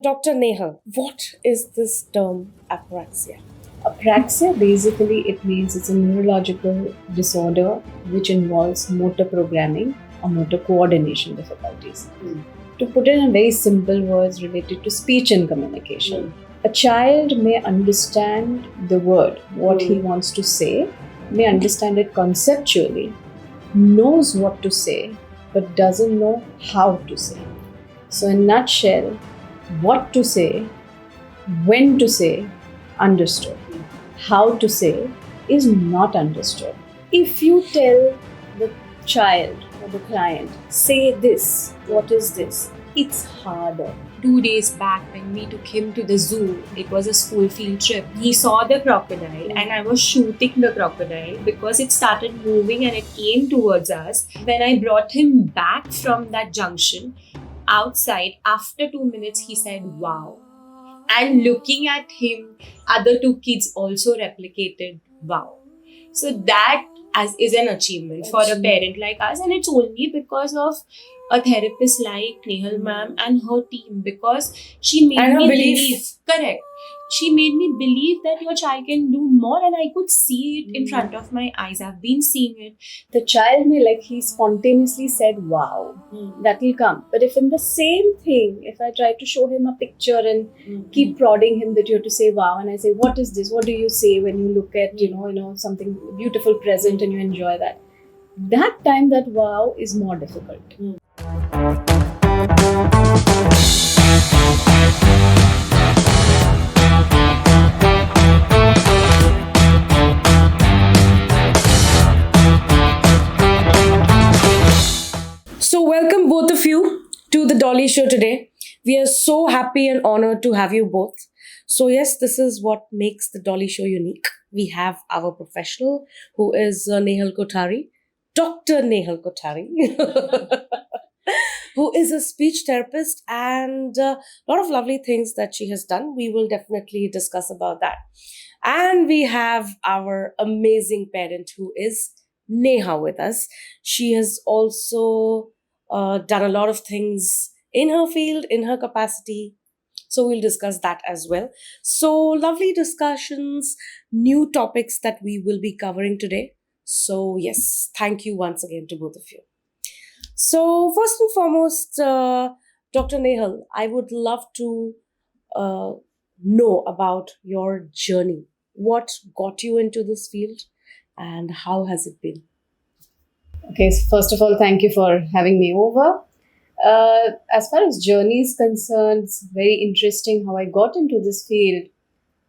Dr. Nehal, what is this term apraxia? Apraxia basically it means it's a neurological disorder which involves motor programming or motor coordination difficulties. To put it in very simple words related to speech and communication, a child may understand the word, what he wants to say, may understand it conceptually, knows what to say, but doesn't know how to say. So, in a nutshell, what to say, when to say, understood. How to say is not understood. If you tell the child or the client, say this, what is this? It's harder. 2 days back when we took him to the zoo, it was a school field trip. He saw the crocodile and I was shooting the crocodile because it started moving and it came towards us. When I brought him back from that junction outside, after 2 minutes, he said, "Wow." And looking at him, other two kids also replicated, "Wow." So that as is an achievement for a parent like us, and it's only because of a therapist like Nehal ma'am and her team, because she made And her me belief. believe. Correct. She made me believe that your child can do more, and I could see it in front of my eyes. I've been seeing it. The child may, like he spontaneously said, wow, that will come. But if in the same thing, if I try to show him a picture and keep prodding him that you have to say wow, and I say, what is this? What do you say when you look at, something beautiful present and you enjoy that? That time, that wow is more difficult. So, welcome both of you to the Dolly Show today. We are so happy and honored to have you both. So, yes, this is what makes the Dolly Show unique. We have our professional who is Nehal Kothari, Dr. Nehal Kothari, who is a speech therapist and a lot of lovely things that she has done. We will definitely discuss about that. And we have our amazing parent who is Neha with us. She has also done a lot of things in her field, in her capacity. So we'll discuss that as well. So lovely discussions, new topics that we will be covering today. So yes, thank you once again to both of you. So first and foremost, Dr. Nehal, I would love to uh, know about your journey. What got you into this field and how has it been? Okay, so first of all, thank you for having me over. As far as journey is concerned, it's very interesting how I got into this field.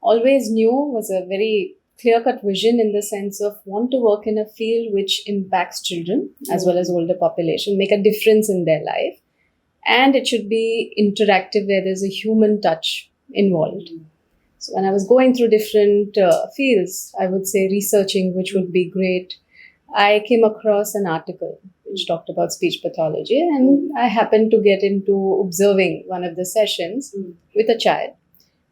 Always knew was a very clear cut vision in the sense of want to work in a field which impacts children as well as older population, make a difference in their life. And it should be interactive where there's a human touch involved. So when I was going through different fields, I would say researching, which would be great. I came across an article which talked about speech pathology, and I happened to get into observing one of the sessions with a child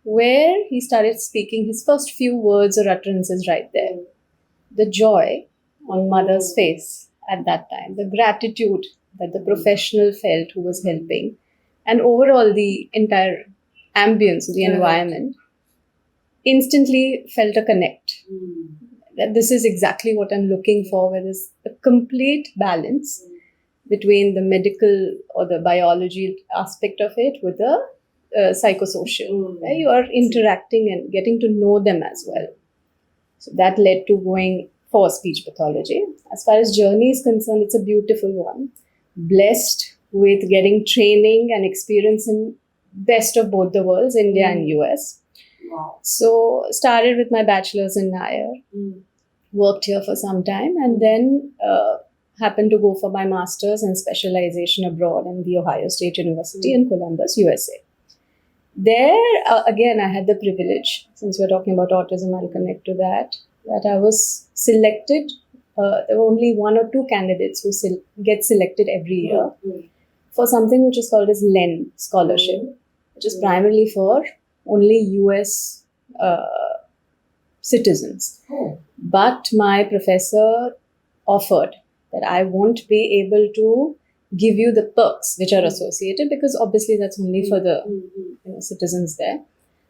where he started speaking his first few words or utterances right there. The joy on mother's face at that time, the gratitude that the professional felt who was helping, and overall the entire ambience of the environment instantly felt a connect. That this is exactly what I'm looking for, where there's a complete balance between the medical or the biology aspect of it with the psychosocial, where you are interacting and getting to know them as well. So that led to going for speech pathology. As far as journey is concerned, it's a beautiful one. Blessed with getting training and experience in best of both the worlds, India and US. Wow. So started with my bachelor's in Nair, worked here for some time, and then happened to go for my master's and specialization abroad in the Ohio State University in Columbus, USA. There, again, I had the privilege, since we're talking about autism, I'll connect to that I was selected. There were only one or two candidates who get selected every year for something which is called as LEN scholarship, which is primarily for only US citizens. But my professor offered that I won't be able to give you the perks which are associated, because obviously that's only for the citizens there.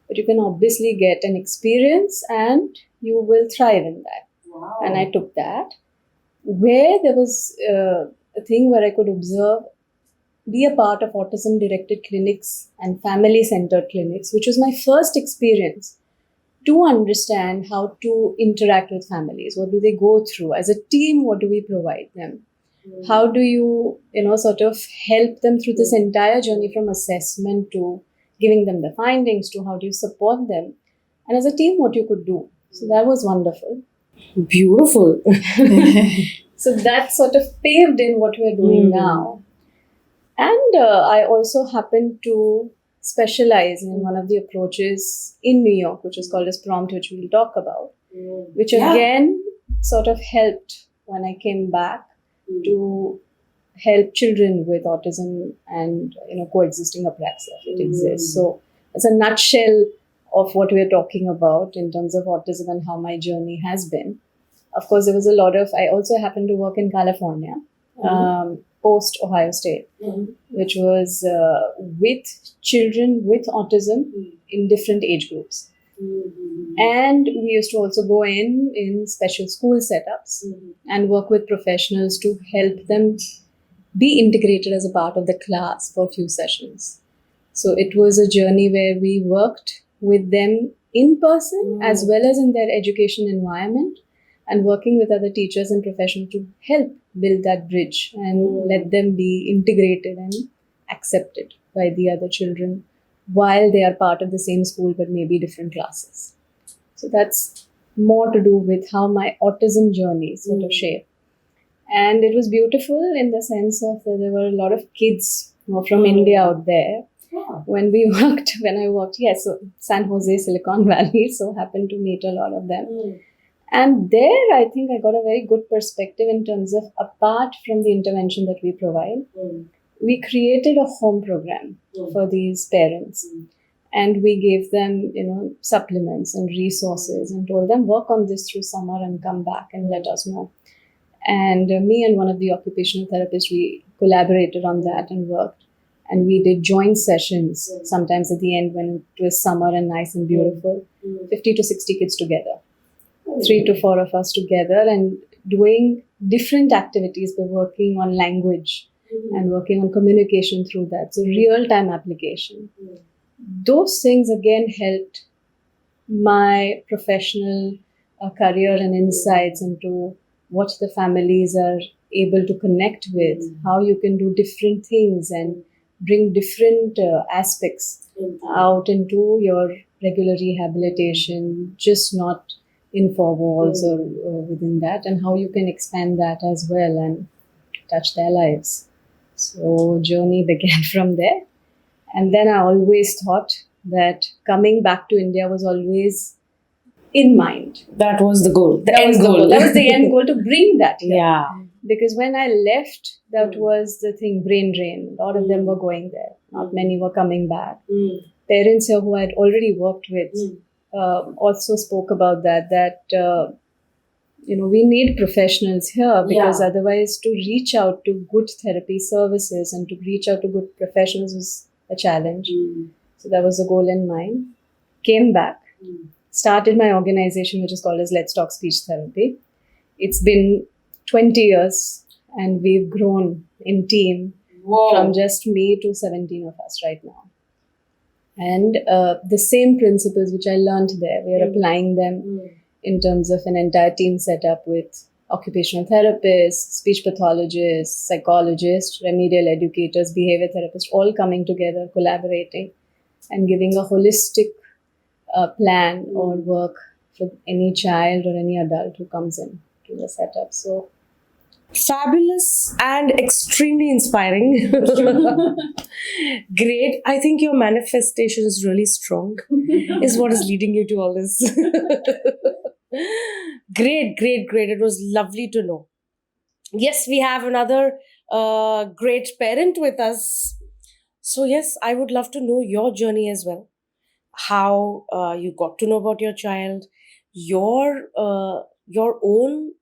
But you can obviously get an experience and you will thrive in that. Wow. And I took that, where there was a thing where I could observe, be a part of autism directed clinics and family centered clinics, which was my first experience to understand how to interact with families. What do they go through? As a team, what do we provide them? How do you, sort of help them through this entire journey, from assessment to giving them the findings to how do you support them? And as a team, what you could do. So that was wonderful. Beautiful. So that sort of paved in what we're doing now. And I also happened to specialize in one of the approaches in New York, which is called as prompt, which we'll talk about, which again sort of helped when I came back to help children with autism and coexisting apraxia if it exists. So it's a nutshell of what we're talking about in terms of autism and how my journey has been. Of course, there was a lot of, I also happened to work in California, post Ohio State, which was with children with autism in different age groups. And we used to also go in special school setups and work with professionals to help them be integrated as a part of the class for a few sessions. So it was a journey where we worked with them in person as well as in their education environment, and working with other teachers and professionals to help build that bridge and let them be integrated and accepted by the other children while they are part of the same school but maybe different classes. So that's more to do with how my autism journey sort of shaped. And it was beautiful in the sense of that there were a lot of kids from India out there. When I worked, so San Jose, Silicon Valley, so happened to meet a lot of them. And there, I think I got a very good perspective in terms of, apart from the intervention that we provide, we created a home program for these parents. And we gave them, supplements and resources and told them, work on this through summer and come back and let us know. And me and one of the occupational therapists, we collaborated on that and worked. And we did joint sessions, sometimes at the end when it was summer and nice and beautiful, 50 to 60 kids together. 3 to 4 of us together and doing different activities. We're working on language and working on communication through that. So real-time application. Those things again helped my professional career and insights into what the families are able to connect with, how you can do different things and bring different aspects out into your regular rehabilitation, just not in four walls or within that, and how you can expand that as well and touch their lives. So journey began from there. And then I always thought that coming back to India was always in mind. That was the goal. That was the end goal, to bring that here. Yeah. Because when I left, that was the thing, brain drain. A lot of them were going there. Not many were coming back. Parents here who I had already worked with also spoke about that we need professionals here, because otherwise to reach out to good therapy services and to reach out to good professionals was a challenge. So that was the goal in mind. Came back, started my organization, which is called as Let's Talk Speech Therapy. It's been 20 years and we've grown in team from just me to 17 of us right now. And the same principles which I learned there, we are applying them in terms of an entire team setup with occupational therapists, speech pathologists, psychologists, remedial educators, behavior therapists, all coming together, collaborating and giving a holistic plan or work for any child or any adult who comes in to the setup. So fabulous and extremely inspiring. Great. I think your manifestation is really strong, is what is leading you to all this. Great. It was lovely to know. Yes, we have another great parent with us. So yes, I would love to know your journey as well. How you got to know about your child, your own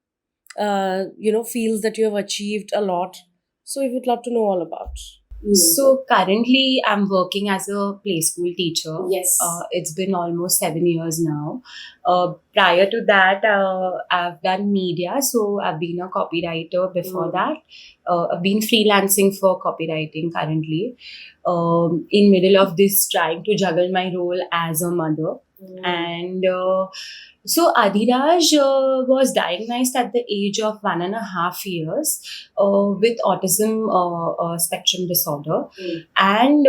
fields that you have achieved a lot So we would love to know all about. So currently, I'm working as a play school teacher. Yes. It's been almost 7 years now. Prior to that, I've done media. So I've been a copywriter before that. I've been freelancing for copywriting currently. In middle of this, trying to juggle my role as a mother. And so Adhiraj was diagnosed at the age of 1.5 years with autism spectrum disorder, and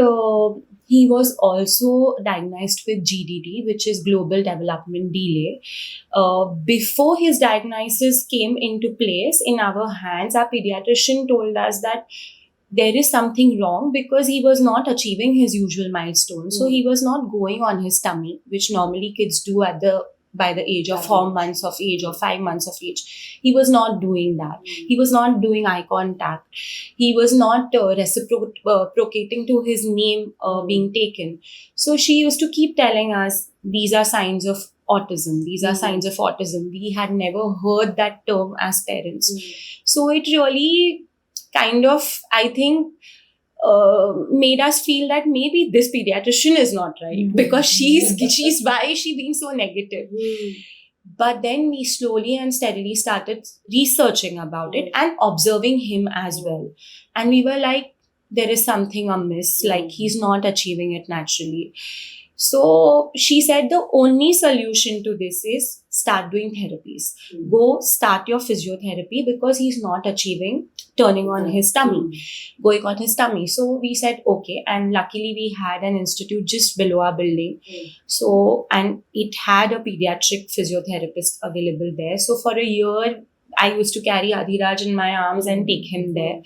he was also diagnosed with GDD, which is global development delay. Before his diagnosis came into place in our hands, our pediatrician told us that there is something wrong because he was not achieving his usual milestones. So he was not going on his tummy, which normally kids do at the by the age of 4 months of age or 5 months of age. He was not doing that. He was not doing eye contact. He was not reciprocating to his name being taken. So she used to keep telling us, these are signs of autism. These are signs of autism. We had never heard that term as parents. So it really kind of, I think, made us feel that maybe this pediatrician is not right because she's why is she being so negative? But then we slowly and steadily started researching about it and observing him as well, and we were like, there is something amiss, like he's not achieving it naturally. So she said the only solution to this is start doing therapies. Go start your physiotherapy because he's not achieving turning on his tummy, going on his tummy. So we said, okay. And luckily we had an institute just below our building. So, and it had a pediatric physiotherapist available there. So for a year, I used to carry Adhiraj in my arms and take him there.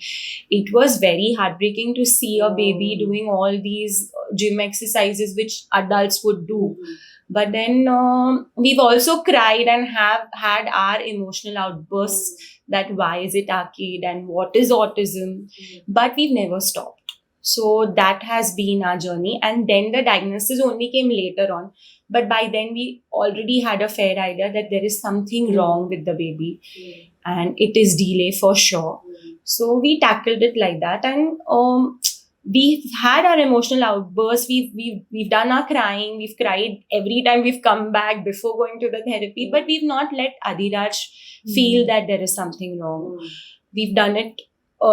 It was very heartbreaking to see a baby doing all these gym exercises which adults would do. But then we've also cried and have had our emotional outbursts that why is it our kid and what is autism? But we've never stopped. So that has been our journey. And then the diagnosis only came later on. But by then we already had a fair idea that there is something wrong with the baby and it is delay for sure. So we tackled it like that, and we've had our emotional outbursts. We've done our crying. We've cried every time we've come back before going to the therapy, but we've not let Adhiraj feel that there is something wrong. We've done it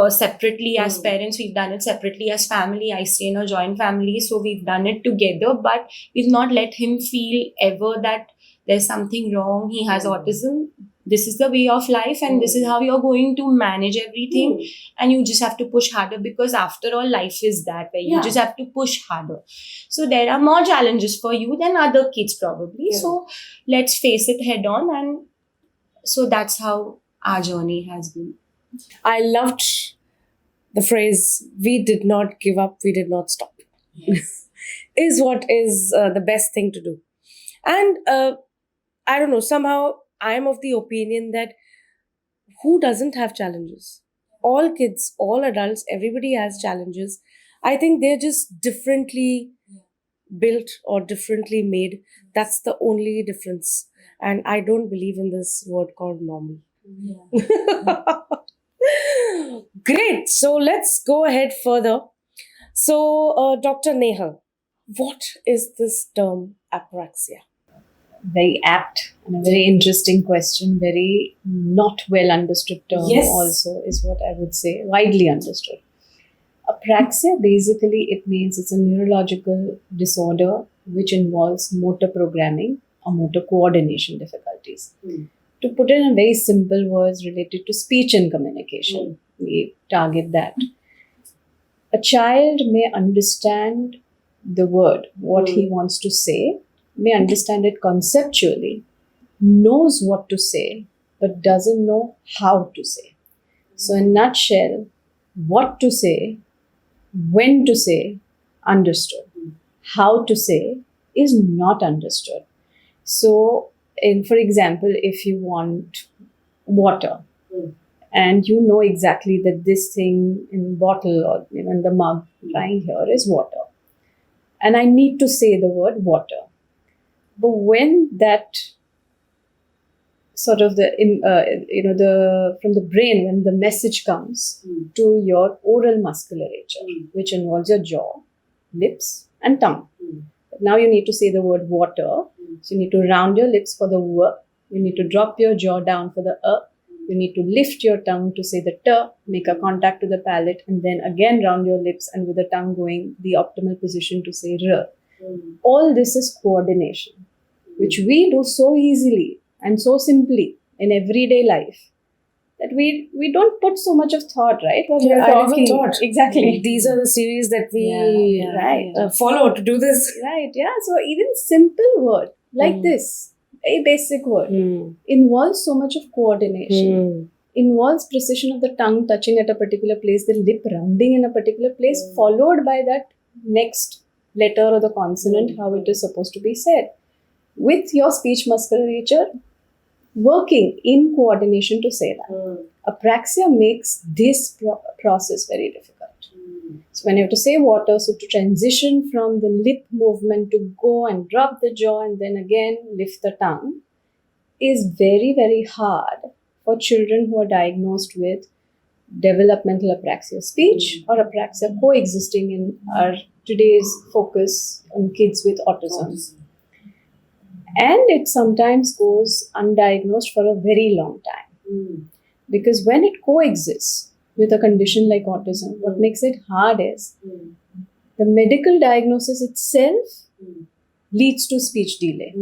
separately as parents. We've done it separately as family. I stay in a joint family, so we've done it together, but we've not let him feel ever that there's something wrong. He has autism. This is the way of life, and this is how you're going to manage everything. And you just have to push harder because after all, life is that way. You just have to push harder. So there are more challenges for you than other kids probably. So let's face it head on. And so that's how our journey has been. I loved the phrase, we did not give up, we did not stop. Is what is the best thing to do. And I don't know, somehow I'm of the opinion that who doesn't have challenges? All kids, all adults, everybody has challenges. I think they're just differently built or differently made. That's the only difference. And I don't believe in this word called normal. Great. So let's go ahead further. So, Dr. Nehal, what is this term apraxia? Very apt and a very interesting question. Very not well understood term also is what I would say. Widely understood. Apraxia, basically, it means it's a neurological disorder which involves motor programming or motor coordination difficulties. To put it in very simple words related to speech and communication, we target that. A child may understand the word, what he wants to say, may understand it conceptually, knows what to say, but doesn't know how to say. So in a nutshell, what to say, when to say, understood. How to say is not understood. So, for example, if you want water, and you know exactly that this thing in bottle or in the mug lying here is water, and I need to say the word water. But when that sort of the from the brain when the message comes to your oral musculature, which involves your jaw, lips, and tongue. Now you need to say the word water. So you need to round your lips for the w. You need to drop your jaw down for the a. You need to lift your tongue to say the t, make a contact to the palate, and then again round your lips and with the tongue going the optimal position to say r. All this is coordination, which we do so easily and so simply in everyday life that we don't put so much of thought, right? When we are I never talking. thought. Exactly. These are the series that we right. follow to do this. Right, yeah. So even simple word like this, a basic word, involves so much of coordination, involves precision of the tongue touching at a particular place, the lip rounding in a particular place, followed by that next letter or the consonant, how it is supposed to be said. With your speech musculature working in coordination to say that. Apraxia makes this process very difficult. So when you have to say water, so to transition from the lip movement to go and drop the jaw and then again lift the tongue is very, very hard for children who are diagnosed with developmental apraxia speech or apraxia coexisting in our today's focus on kids with autism. And it sometimes goes undiagnosed for a very long time. Because when it coexists with a condition like autism, what makes it hard is the medical diagnosis itself leads to speech delay.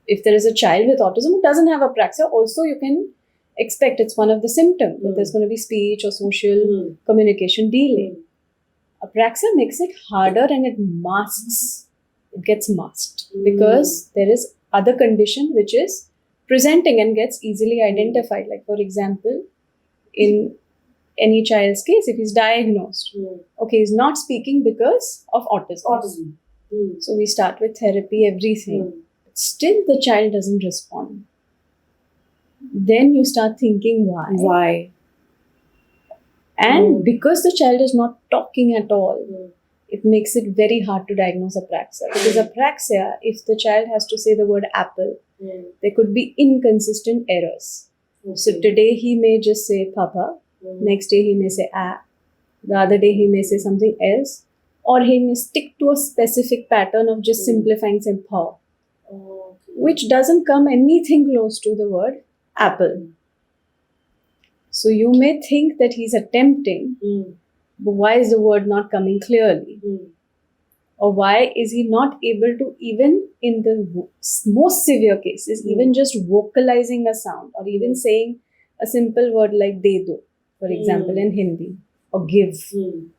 If there is a child with autism who doesn't have apraxia, also you can expect it's one of the symptoms that there's going to be speech or social communication delay. Apraxia makes it harder and it masks. It gets masked because there is other condition which is presenting and gets easily identified. Like for example, in any child's case, if he's diagnosed, okay, he's not speaking because of autism. So we start with therapy, everything. But still the child doesn't respond. Then you start thinking why. Why? And because the child is not talking at all, it makes it very hard to diagnose apraxia. Because apraxia, if the child has to say the word apple, there could be inconsistent errors. So today he may just say papa, next day he may say a, the other day he may say something else, or he may stick to a specific pattern of just simplifying saying paw, which doesn't come anything close to the word apple. So you may think that he's attempting, but why is the word not coming clearly? Or why is he not able to, even in the most severe cases, even just vocalizing a sound or even saying a simple word like de do, for example, in Hindi, or give,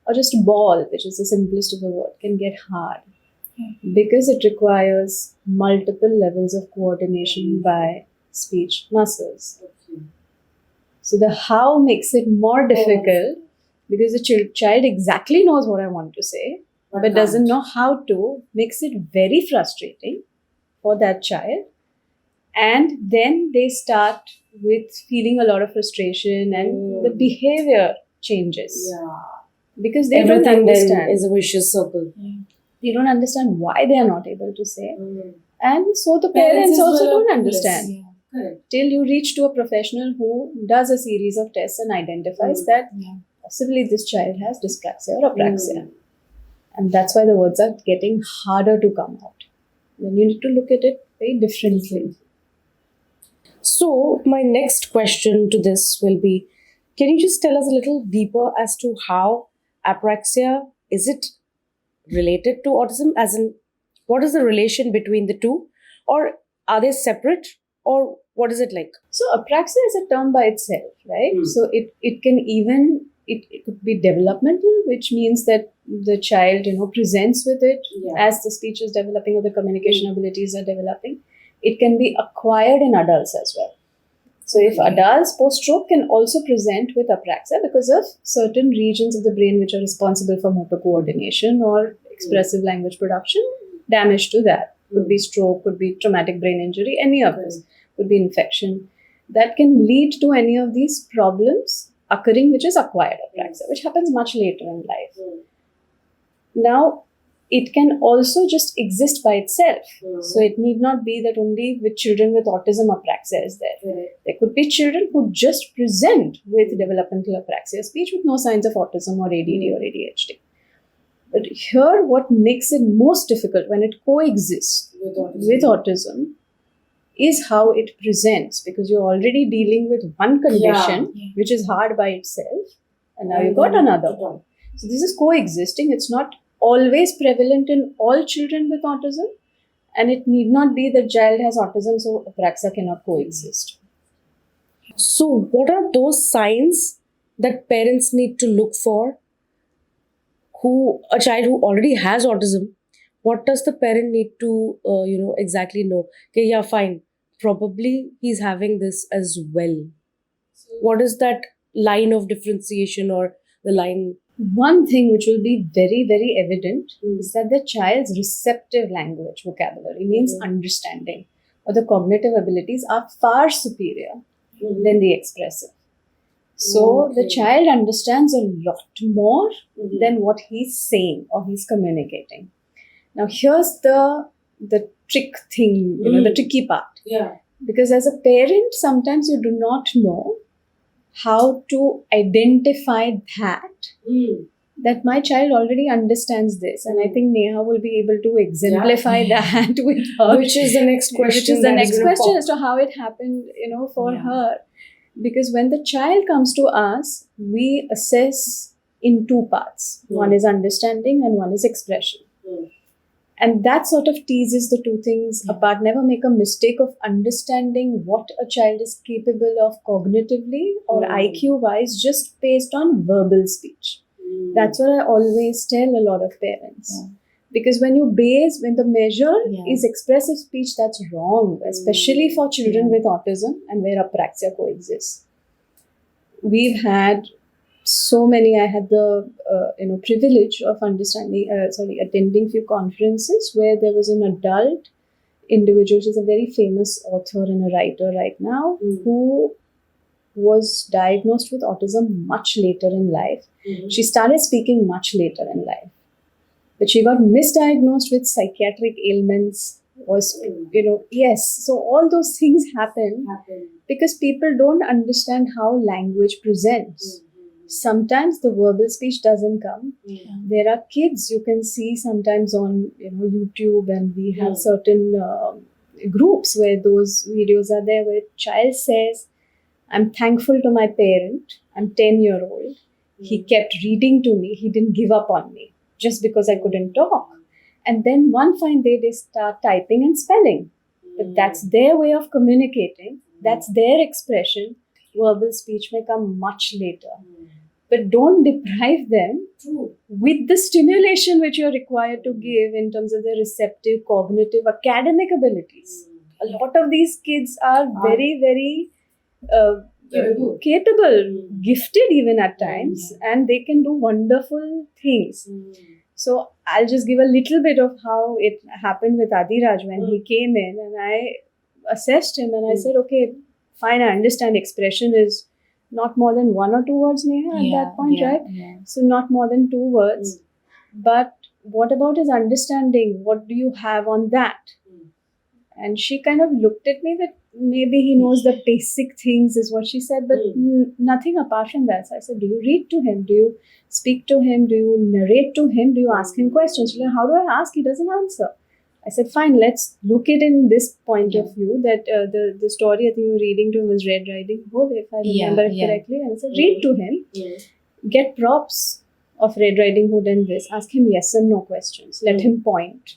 or just ball, which is the simplest of the word, can get hard because it requires multiple levels of coordination by speech muscles. So the how makes it more difficult because the child exactly knows what I want to say, but doesn't know how to, makes it very frustrating for that child. And then they start with feeling a lot of frustration and the behavior changes. Because they don't understand. Is a vicious circle. They don't understand why they are not able to say. And so the parents also don't understand. Till you reach to a professional who does a series of tests and identifies that possibly this child has dyspraxia or apraxia. And that's why the words are getting harder to come out. Then you need to look at it very differently. So my next question to this will be, can you just tell us a little deeper as to how apraxia, is it related to autism? As in, what is the relation between the two? Or are they separate? Or what is it like? So apraxia is a term by itself, right? So it can even, it could be developmental, which means that the child, presents with it as the speech is developing or the communication abilities are developing. It can be acquired in adults as well. So if adults post-stroke can also present with apraxia because of certain regions of the brain which are responsible for motor coordination or expressive language production, damage to that. Could be stroke, could be traumatic brain injury, any of this. Could be infection. That can lead to any of these problems occurring, which is acquired apraxia, which happens much later in life. Now, it can also just exist by itself. So it need not be that only with children with autism apraxia is there. There could be children who just present with developmental apraxia speech with no signs of autism or ADD or ADHD. But here, what makes it most difficult when it coexists with autism is how it presents, because you're already dealing with one condition which is hard by itself, and now you've got another one. So this is coexisting. It's not always prevalent in all children with autism, and it need not be that child has autism, so apraxia cannot coexist. So, what are those signs that parents need to look for? Who a child who already has autism, what does the parent need to exactly know? Okay, yeah, fine. Probably he's having this as well. What is that line of differentiation or the line? One thing which will be very, very evident is that the child's receptive language vocabulary, means understanding, or the cognitive abilities are far superior than the expressive. So the child understands a lot more than what he's saying or he's communicating. Now here's the trick thing, the tricky part. Yeah. Because as a parent, sometimes you do not know how to identify that my child already understands this. And I think Neha will be able to exemplify that with her. Which is the next question. Which is the next question as to how it happened, for her. Because when the child comes to us, we assess in two parts. One is understanding and one is expression. And that sort of teases the two things apart. Never make a mistake of understanding what a child is capable of cognitively or IQ wise just based on verbal speech. That's what I always tell a lot of parents. Because when the measure is expressive speech, that's wrong, especially for children with autism and where apraxia coexists. We've had so many. I had the privilege of attending few conferences where there was an adult individual. She's a very famous author and a writer right now who was diagnosed with autism much later in life. She started speaking much later in life, but she got misdiagnosed with psychiatric ailments. So all those things happen because people don't understand how language presents. Sometimes the verbal speech doesn't come. There are kids you can see sometimes on YouTube, and we have certain groups where those videos are there where child says, "I'm thankful to my parent. I'm 10-year-old. He kept reading to me. He didn't give up on me just because I couldn't talk." And then one fine day they start typing and spelling. But that's their way of communicating. That's their expression. Verbal speech may come much later. But don't deprive them with the stimulation which you're required to give in terms of their receptive, cognitive, academic abilities. A lot of these kids are very, very capable, gifted even at times, and they can do wonderful things. So I'll just give a little bit of how it happened with Adiraj when he came in, and I assessed him and I said, okay, fine, I understand expression is not more than 1 or 2 words, Neha, at that point, right? Yeah. So not more than 2 words. But what about his understanding? What do you have on that? And she kind of looked at me that maybe he knows the basic things is what she said, but nothing apart from that. So I said, do you read to him? Do you speak to him? Do you narrate to him? Do you ask him questions? She's like, how do I ask? He doesn't answer. I said, fine, let's look at it in this point of view that the story I think you were reading to him was Red Riding Hood, if I remember it correctly. And I said, read to him, get props of Red Riding Hood and this. Ask him yes and no questions. Let him point.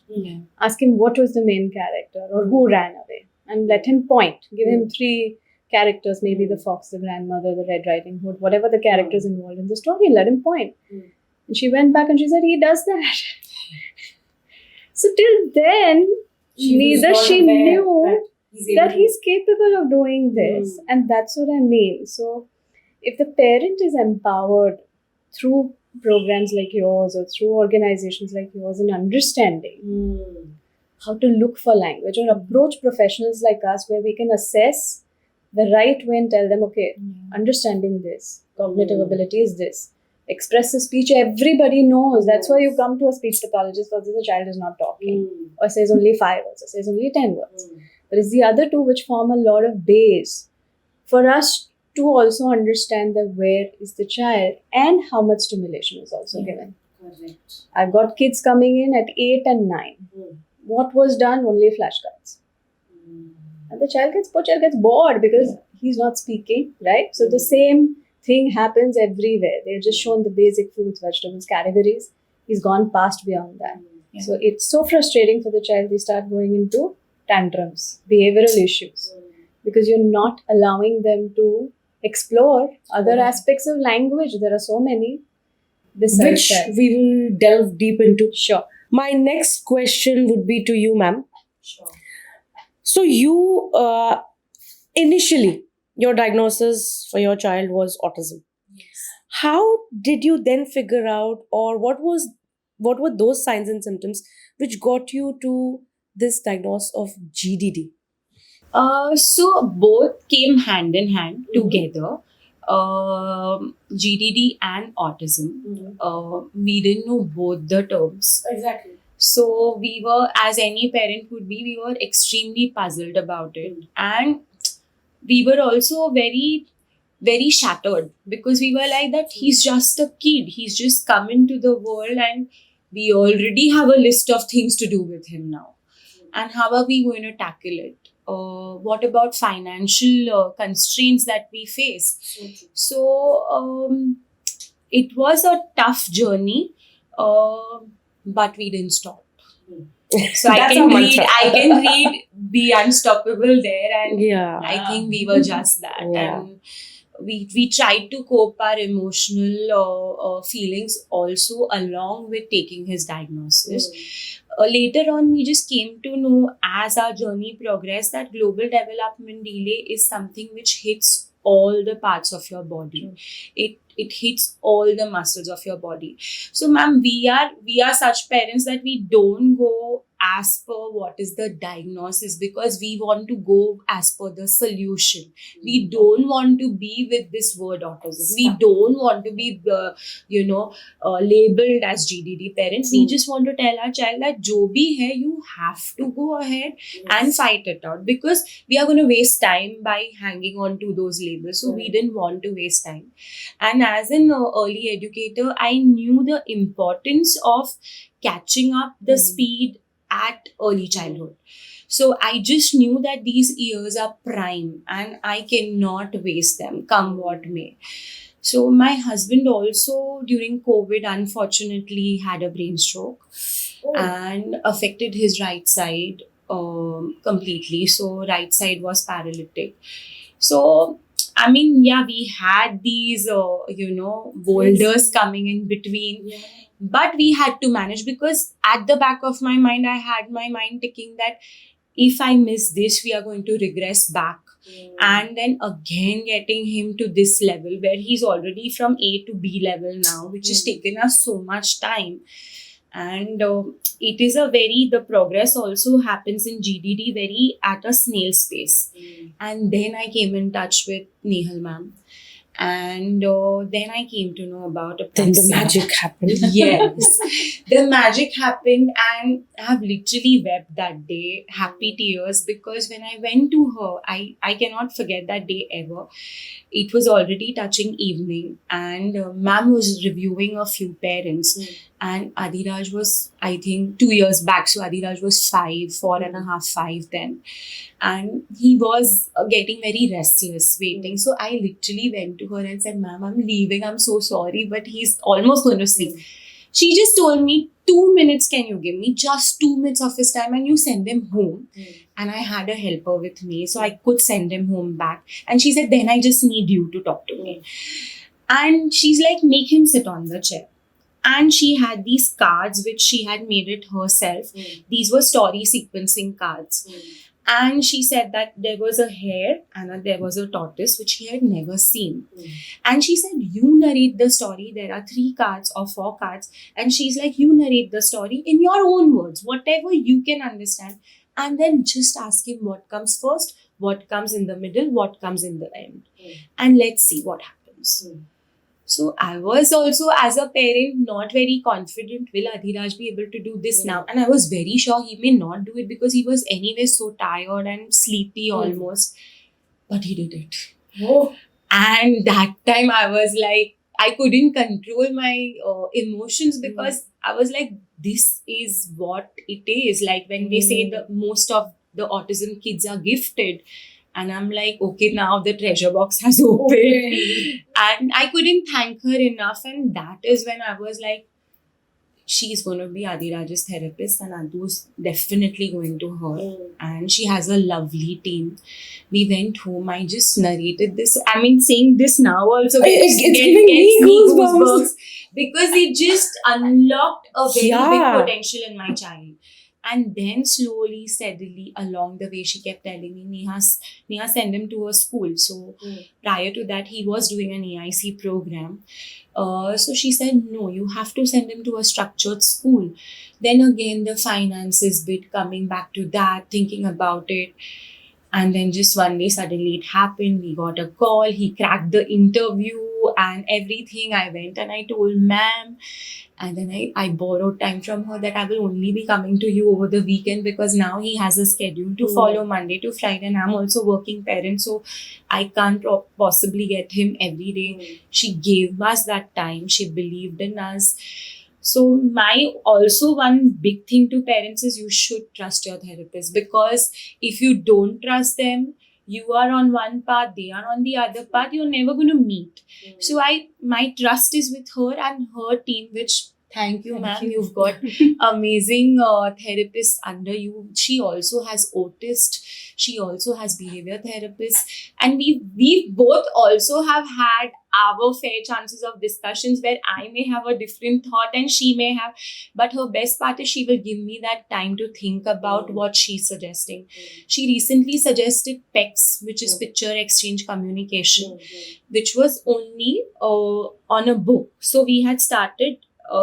Ask him what was the main character or who ran away. And let him point. Give him 3 characters, maybe the fox, the grandmother, the Red Riding Hood, whatever the characters involved in the story, let him point. And she went back and she said, he does that. So till then, neither she knew that he's capable of doing this. And that's what I mean. So if the parent is empowered through programs like yours or through organizations like yours in understanding how to look for language or approach professionals like us where we can assess the right way and tell them, okay, understanding this, cognitive ability is this, Expressive speech, everybody knows. That's why you come to a speech pathologist because the child is not talking, or says only 5 words, or says only 10 words. But it's the other two which form a lot of base for us to also understand that where is the child and how much stimulation is also given. Correct. I've got kids coming in at 8 and 9. What was done? Only flashcards. And the child gets bored because he's not speaking, right? So the same thing happens everywhere. They're just shown the basic fruits, vegetables categories. He's gone past beyond that. Yeah. So it's so frustrating for the child. They start going into tantrums, behavioral issues, because you're not allowing them to explore other aspects of language. There are so many. Besides Which that. we will delve deep into. Sure. My next question would be to you, ma'am. Sure. So you initially your diagnosis for your child was autism. Yes. How did you then figure out, or what were those signs and symptoms which got you to this diagnosis of GDD? So both came hand in hand together. GDD and autism. We didn't know both the terms. Exactly. So we were, as any parent would be, we were extremely puzzled about it. And we were also very, very shattered because we were like that he's just a kid. He's just come into the world and we already have a list of things to do with him now. And how are we going to tackle it? What about financial constraints that we face? So it was a tough journey, but we didn't stop. So That's our mantra. I can read Be Unstoppable there, and Yeah. I think we were just that. Yeah. And we tried to cope our emotional feelings also along with taking his diagnosis. Later on, we just came to know as our journey progressed that global development delay is something which hits all the parts of your body. It hits all the muscles of your body. So, ma'am, we are such parents that we don't go as per what is the diagnosis because we want to go as per the solution. We don't want to be with this word autism. We don't want to be labeled as GDD parents. We just want to tell our child that jo bhi hai, you have to go ahead and fight it out because we are going to waste time by hanging on to those labels. So we didn't want to waste time. And as an early educator, I knew the importance of catching up the speed at early childhood. So I just knew that these years are prime and I cannot waste them, come what may. So my husband also during COVID unfortunately had a brain stroke and affected his right side completely. So right side was paralytic. So I mean, yeah, we had these, boulders coming in between, but we had to manage because at the back of my mind, I had my mind ticking that if I miss this, we are going to regress back. And then again, getting him to this level where he's already from A to B level now, which has taken us so much time. And it is the progress also happens in GDD very at a snail's pace. And then I came in touch with Nehal ma'am. And then I came to know about a Then the magic happened. Yes, the magic happened, and I have literally wept that day, happy tears, because when I went to her, I cannot forget that day ever. It was already touching evening, and ma'am was reviewing a few parents, and Adiraj was, I think, 2 years back. So Adiraj was 5, 4.5, 5 then. And he was getting very restless, waiting. So I literally went to her and said, ma'am, I'm leaving. I'm so sorry, but he's almost going to sleep. She just told me, 2 minutes can you give me? Just 2 minutes of his time and you send him home. And I had a helper with me, so I could send him home back. And she said, then I just need you to talk to me. And she's like, make him sit on the chair. And she had these cards which she had made it herself. These were story sequencing cards. And she said that there was a hare and there was a tortoise which he had never seen. And she said, you narrate the story. There are 3 cards or 4 cards. And she's like, you narrate the story in your own words, whatever you can understand. And then just ask him what comes first, what comes in the middle, what comes in the end. And let's see what happens. So I was also, as a parent, not very confident. Will Adhiraj be able to do this now? And I was very sure he may not do it because he was anyway so tired and sleepy almost. But he did it. Oh. And that time I was like, I couldn't control my emotions because I was like, this is what it is. Like when they say the most of the autism kids are gifted. And I'm like, okay, now the treasure box has opened. And I couldn't thank her enough. And that is when I was like, she's going to be Adhiraj's therapist, and Adu's definitely going to her. And she has a lovely team. We went home. I just narrated this. I mean, saying this now also It's giving me goosebumps. because it just unlocked a very Yeah. big potential in my child. And then slowly, steadily, along the way, she kept telling me, Neha, send him to a school. So prior to that, he was doing an EIC program. So she said, no, you have to send him to a structured school. Then again, the finances bit, coming back to that, thinking about it. And then just one day, suddenly it happened. We got a call. He cracked the interview and everything. I went and I told ma'am. And then I borrowed time from her that I will only be coming to you over the weekend because now he has a schedule to follow Monday to Friday. And I'm also working parent. So I can't possibly get him every day. She gave us that time. She believed in us. So my also one big thing to parents is you should trust your therapist, because if you don't trust them, you are on one path, they are on the other path, you're never going to meet. So my trust is with her and her team, which thank you, ma'am. You've got amazing therapists under you. She also has autist. She also has behavior therapists, and we both also have had our fair chances of discussions where I may have a different thought and she may have. But her best part is she will give me that time to think about what she's suggesting. She recently suggested PECS, which is Picture Exchange Communication, which was only on a book. So we had started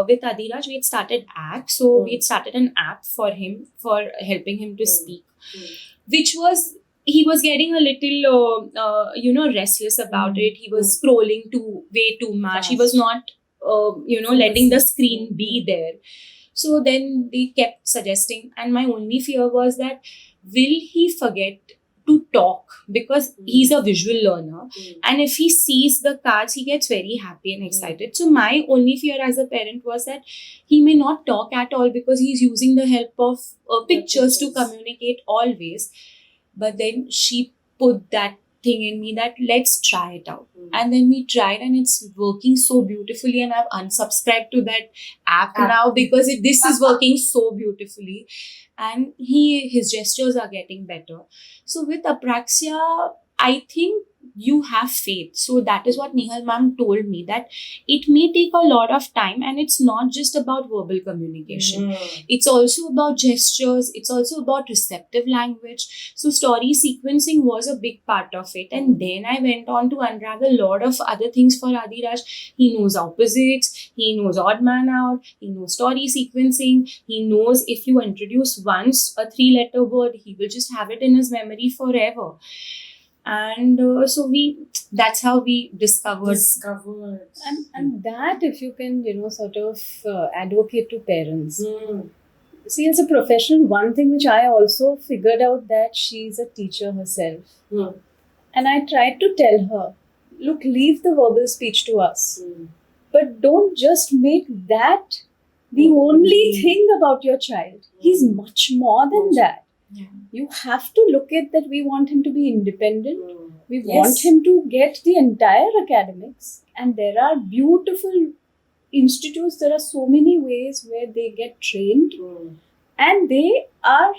with Adhiraj, we had started app. So we had started an app for him, for helping him to speak, which was, he was getting a little, restless about it. He was scrolling way too much. He was not, letting the screen be there. So then they kept suggesting, and my only fear was that, will he forget to talk? Because he's a visual learner. And if he sees the cards, he gets very happy and excited. So my only fear as a parent was that he may not talk at all because he's using the help of pictures to communicate always. But then she put that thing in me that let's try it out. And then we tried and it's working so beautifully, and I've unsubscribed to that app now because this is working so beautifully, and his gestures are getting better. So with apraxia, I think you have faith. So that is what Nihal ma'am told me, that it may take a lot of time, and it's not just about verbal communication. It's also about gestures. It's also about receptive language. So story sequencing was a big part of it. And then I went on to unravel a lot of other things for Adhiraj. He knows opposites. He knows odd man out. He knows story sequencing. He knows if you introduce once a 3-letter word, he will just have it in his memory forever. And so that's how we discovered. And that, if you can, sort of advocate to parents. See, as a professional, one thing which I also figured out, that she's a teacher herself. And I tried to tell her, look, leave the verbal speech to us. But don't just make that the only thing about your child. He's much more than that. Yeah. You have to look at that. We want him to be independent. We Yes. want him to get the entire academics. And there are beautiful institutes. There are so many ways where they get trained. And they are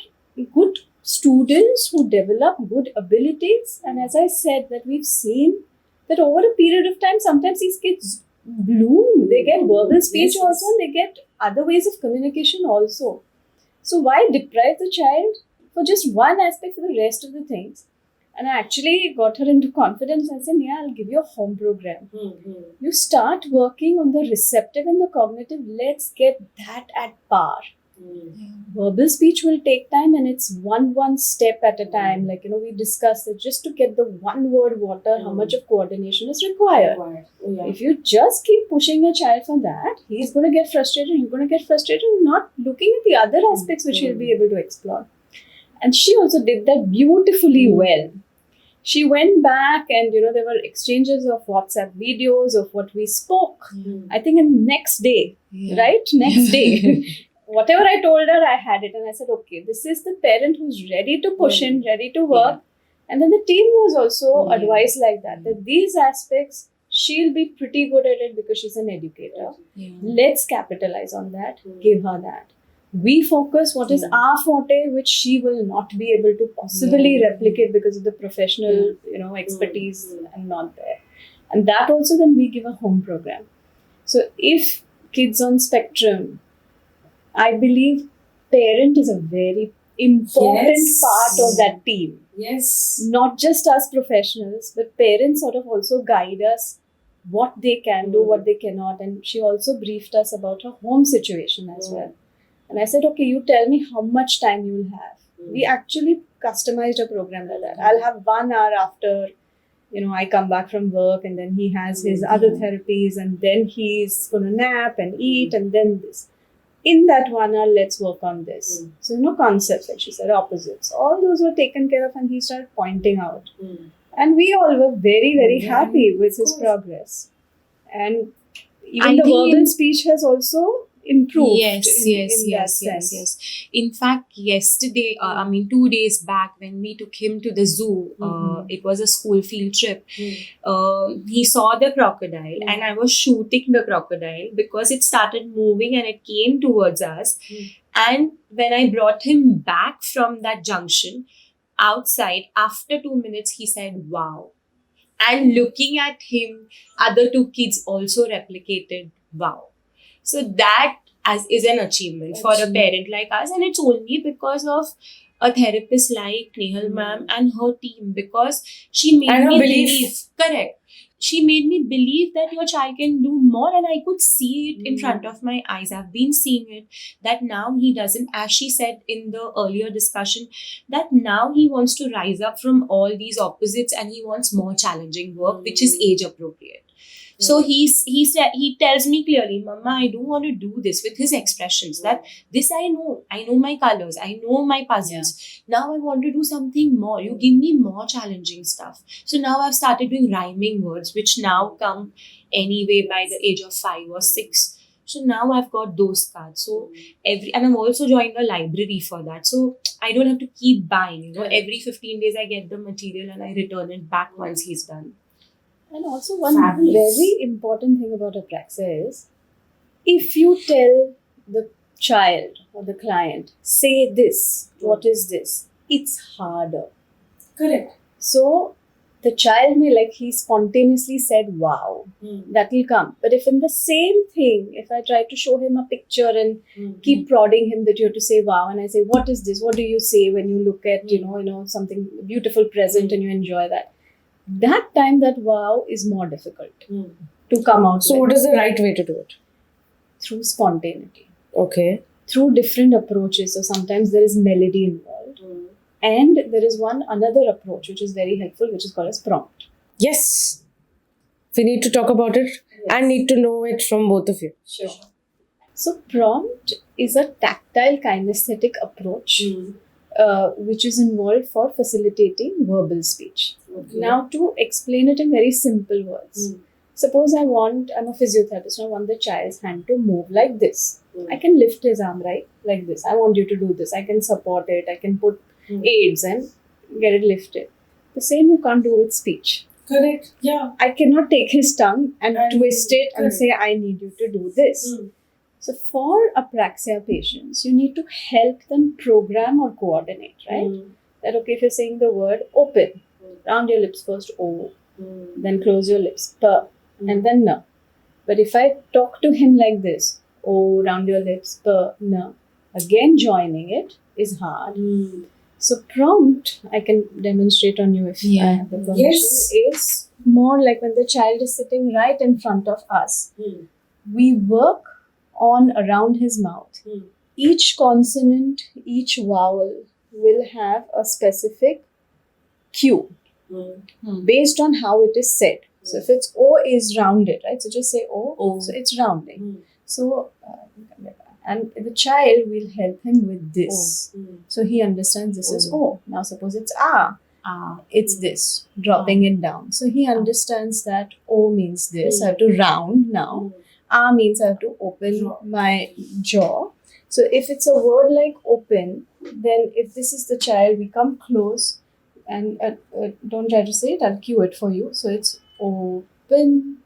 good students who develop good abilities. And as I said, that we've seen that over a period of time, sometimes these kids bloom. They get verbal speech Yes. also, and they get other ways of communication also. So why deprive the child for just one aspect for the rest of the things? And I actually got her into confidence. I said, yeah, I'll give you a home program. You start working on the receptive and the cognitive. Let's get that at par. Verbal speech will take time, and it's one step at a time. Like, we discussed that just to get the one word water, how much of coordination is required. If you just keep pushing your child for that, he's going to get frustrated, you're going to get frustrated, and not looking at the other aspects which he'll be able to explore. And she also did that beautifully well. She went back and, there were exchanges of WhatsApp videos of what we spoke. I think in next day, right? Next day. Whatever I told her, I had it. And I said, okay, this is the parent who's ready to push in, ready to work. And then the team was also advised like that these aspects, she'll be pretty good at it because she's an educator. Let's capitalize on that. Give her that. We focus what is our forte, which she will not be able to possibly replicate because of the professional, expertise and not there. And that also then we give a home program. So if kids on spectrum, I believe parent is a very important part of that team. Yes. Not just us professionals, but parents sort of also guide us what they can do, what they cannot. And she also briefed us about her home situation as well. And I said, okay, you tell me how much time you'll have. We actually customized a program like that. I'll have 1 hour after, I come back from work, and then he has his other therapies, and then he's going to nap and eat, and then this. In that 1 hour, let's work on this. So, no concepts, like she said, opposites. All those were taken care of, and he started pointing out. And we all were very, very happy with his progress. And even the verbal speech has also improved. Yes. In fact, yesterday, 2 days back, when we took him to the zoo, it was a school field trip. He saw the crocodile, and I was shooting the crocodile because it started moving and it came towards us. And when I brought him back from that junction outside, after 2 minutes, he said, "Wow." And looking at him, other 2 kids also replicated, "Wow." So that is an achievement for a parent like us, and it's only because of a therapist like Nehal ma'am and her team, because she made me believe. Correct. She made me believe that your child can do more, and I could see it in front of my eyes. I've been seeing it, that now he doesn't, as she said in the earlier discussion, that now he wants to rise up from all these opposites and he wants more challenging work, which is age appropriate. So he tells me clearly, "Mama, I don't want to do this," with his expressions, that this I know my colors, I know my puzzles. Now I want to do something more. You give me more challenging stuff. So now I've started doing rhyming words, which now come anyway by the age of 5 or 6. So now I've got those cards. So and I've also joined a library for that. So I don't have to keep buying. Every 15 days I get the material and I return it back once he's done. And also one very important thing about apraxia is, if you tell the child or the client, say this, what is this, it's harder. Correct. So the child may, like he spontaneously said, "Wow," that will come. But if in the same thing, if I try to show him a picture and keep prodding him that you have to say "wow," and I say, "What is this? What do you say when you look at, something beautiful present and you enjoy that?" That time, that "wow" is more difficult to come out. So what is the right way to do it? Through spontaneity. Okay. Through different approaches. So sometimes there is melody involved. And there is another approach which is very helpful, which is called as prompt. Yes. We need to talk about it and need to know it from both of you. Sure. So prompt is a tactile kinesthetic approach which is involved for facilitating verbal speech. Now, to explain it in very simple words, suppose I'm a physiotherapist, I want the child's hand to move like this. I can lift his arm, right? Like this. I want you to do this. I can support it. I can put aids and get it lifted. The same you can't do with speech. Correct. Yeah. I cannot take his tongue and twist it and say, "I need you to do this." So for apraxia patients, you need to help them program or coordinate, right? That, okay, if you're saying the word open, round your lips first, O, then close your lips, P, and then N. But if I talk to him like this, O, round your lips, P, N, again joining it is hard. So prompt, I can demonstrate on you if I have the permission, is more like when the child is sitting right in front of us. We work on around his mouth each consonant, each vowel will have a specific cue based on how it is said. So if it's O is rounded, right? So just say O, O. so it's rounding. So, and the child will help him with this. So he understands this is O. Now suppose it's A, it's this, dropping it down. So he understands that O means this, I have to round now. A means I have to open my jaw. So if it's a word like open, then if this is the child, we come close and don't try to say it, I'll cue it for you. So it's open,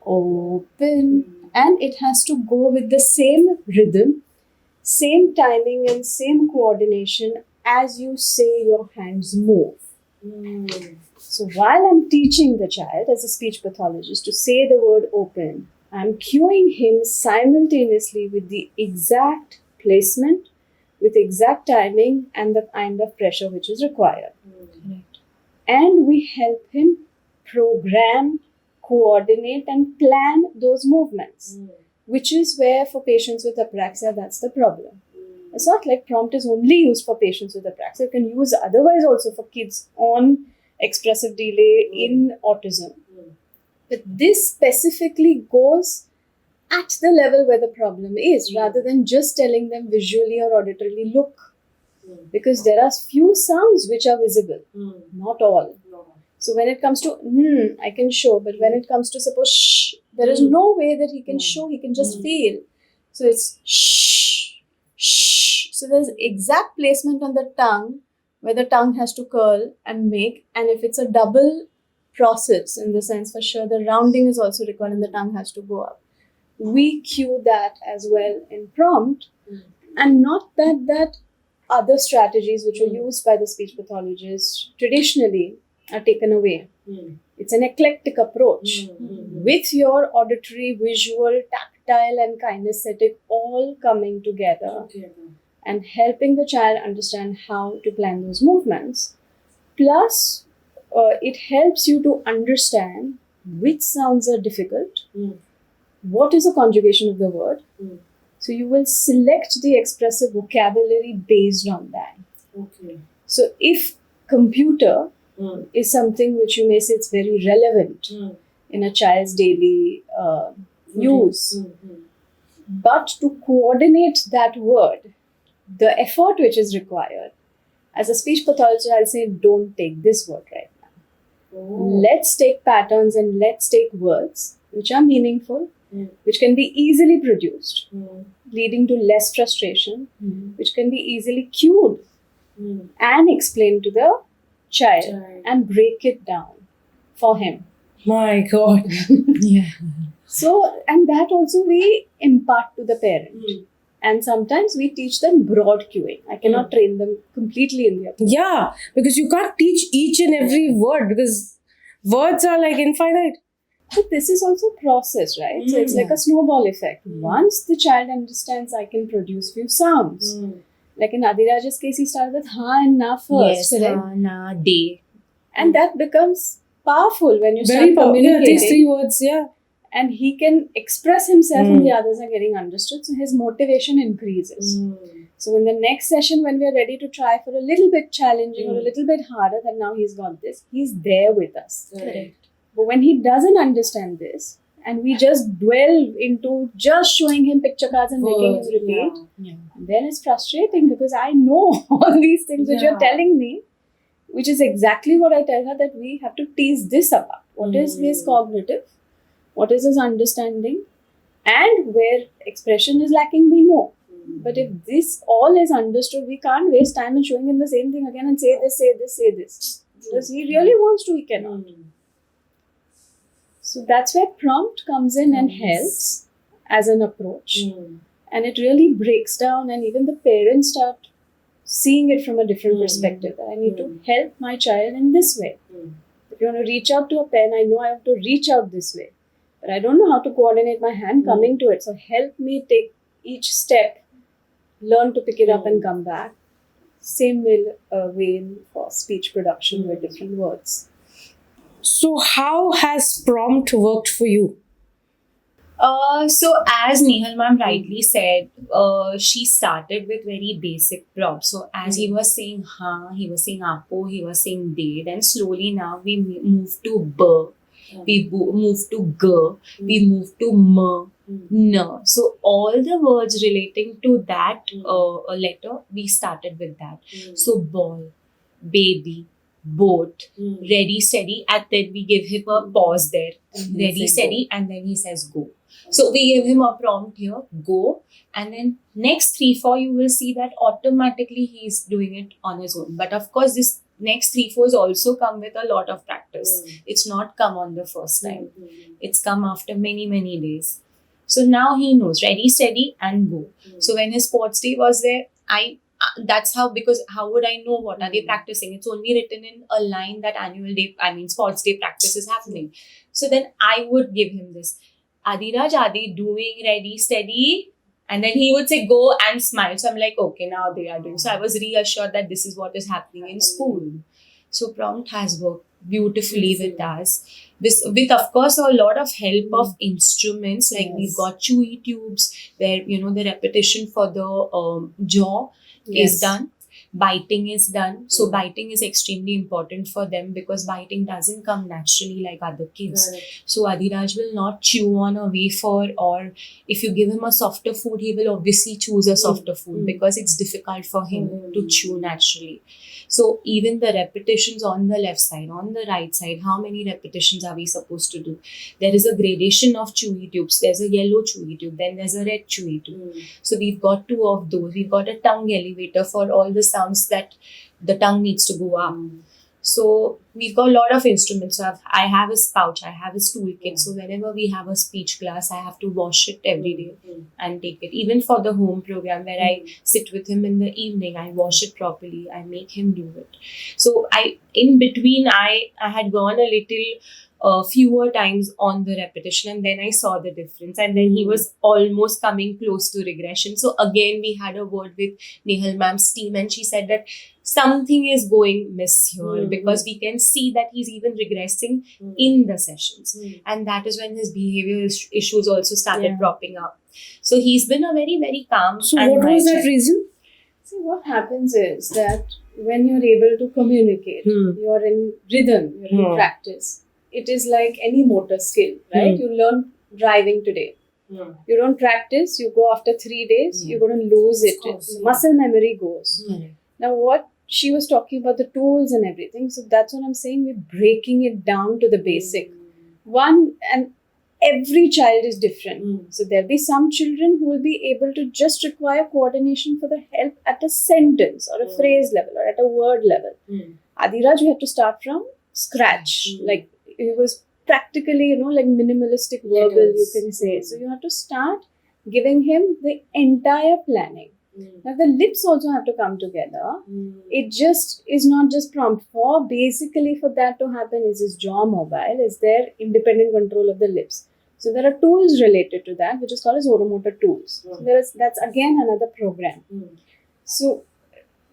open, and it has to go with the same rhythm, same timing, and same coordination as you say your hands move. So while I'm teaching the child as a speech pathologist to say the word open, I'm cueing him simultaneously with the exact placement, with exact timing, and the kind of pressure which is required. And we help him program, coordinate, and plan those movements, which is where for patients with apraxia, that's the problem. It's not like prompt is only used for patients with apraxia. You can use otherwise also for kids on expressive delay in autism. But this specifically goes at the level where the problem is, rather than just telling them visually or auditorily, look. Because there are few sounds which are visible, not all. So when it comes to I can show, but when it comes to suppose shh, there is no way that he can show, he can just feel. So it's shh, shh. So there's exact placement on the tongue where the tongue has to curl and make. And if it's a double process, in the sense for sure, the rounding is also required and the tongue has to go up. We cue that as well in prompt, and not that other strategies which are used by the speech pathologists traditionally are taken away. It's an eclectic approach with your auditory, visual, tactile, and kinesthetic all coming together and helping the child understand how to plan those movements. Plus, it helps you to understand which sounds are difficult, what is the conjugation of the word. So you will select the expressive vocabulary based on that. So if computer is something which you may say it's very relevant in a child's daily use, but to coordinate that word, the effort which is required, as a speech pathologist, I'll say don't take this word right now. Let's take patterns and let's take words which are meaningful, which can be easily produced, leading to less frustration, which can be easily cued and explained to the child and break it down for him. My God. So, and that also we impart to the parent. And sometimes we teach them broad cueing. I cannot train them completely in the approach. Yeah, because you can't teach each and every word because words are like infinite. But this is also process, right? So it's like a snowball effect. Once the child understands I can produce few sounds. Like in Adiraj's case, he started with ha and na first, correct? Ha, na, de. And that becomes powerful when you Very start communicating. these three words, And he can express himself and the others are getting understood. So his motivation increases. So in the next session, when we are ready to try for a little bit challenging or a little bit harder, that now he's got this, he's there with us. Correct. But when he doesn't understand this, and we just dwell into just showing him picture cards and making him repeat, then it's frustrating because I know all these things which you're telling me, which is exactly what I tell her, that we have to tease this apart. What is his cognitive? What is his understanding? And where expression is lacking, we know. But if this all is understood, we can't waste time in showing him the same thing again and say this, say this, say this. Because he really wants to, he cannot. So that's where prompt comes in and helps as an approach. And it really breaks down, and even the parents start seeing it from a different perspective. That I need to help my child in this way. If you want to reach out to a pen, I know I have to reach out this way. But I don't know how to coordinate my hand coming to it. So help me take each step, learn to pick it up and come back. Same way for speech production with different words. So how has prompt worked for you? So as Nehal ma'am rightly said, she started with very basic props. So as he was saying ha, he was saying apo, he was saying de. Then slowly now we move to b, we move to g, we move to m, n. So all the words relating to that letter, we started with that. So ball, baby, boat, ready, steady, and then we give him a pause there. Ready, steady, and then he says go. So we give him a prompt here, go, and then next 3-4 you will see that automatically he's doing it on his own. But of course, this next 3-4s also come with a lot of practice. It's not come on the first time. It's come after many days. So now he knows ready, steady, and go. So when his sports day was there, that's how, because how would I know what are they practicing? It's only written in a line that sports day practice is happening. So then I would give him this. Adiraj, are they doing ready, steady? And then he would say go and smile. So I'm like, okay, now they are doing. So I was reassured that this is what is happening in school. So prompt has worked beautifully with us. With of course a lot of help of instruments, like we've got chewy tubes where the repetition for the jaw is done. Biting is done. So biting is extremely important for them because biting doesn't come naturally like other kids. So Adiraj will not chew on a wafer, or if you give him a softer food, he will obviously choose a softer food because it's difficult for him to chew naturally. So even the repetitions on the left side, on the right side, how many repetitions are we supposed to do? There is a gradation of chewy tubes. There's a yellow chewy tube, then there's a red chewy tube. So we've got 2 of those. We've got a tongue elevator for all the sounds that the tongue needs to go up. So we've got a lot of instruments. So I have his pouch, I have his toolkit. So whenever we have a speech class, I have to wash it every day and take it. Even for the home program where I sit with him in the evening, I wash it properly. I make him do it. So in between, I had gone a little fewer times on the repetition, and then I saw the difference, and then he was almost coming close to regression. So again, we had a word with Nehal ma'am's team, and she said that something is going miss here because we can see that he's even regressing in the sessions, and that is when his behavior issues also started propping up. So he's been a very calm. So what was that reason? See, what happens is that when you're able to communicate, you're in rhythm, you're in practice. It is like any motor skill, right? You learn driving today. You don't practice, you go after 3 days, you're going to lose it. Muscle memory goes. Now, what she was talking about, the tools and everything. So that's what I'm saying. We're breaking it down to the basic. One, and every child is different. So there'll be some children who will be able to just require coordination for the help at a sentence or a phrase level or at a word level. Adiraj, we had to start from scratch. Like it was practically, like minimalistic verbal, you can say. So you have to start giving him the entire planning. Now the lips also have to come together. It just is not just prompt. Basically for that to happen is his jaw mobile, is there independent control of the lips. So there are tools related to that, which is called as oromotor tools. So that's again another program. So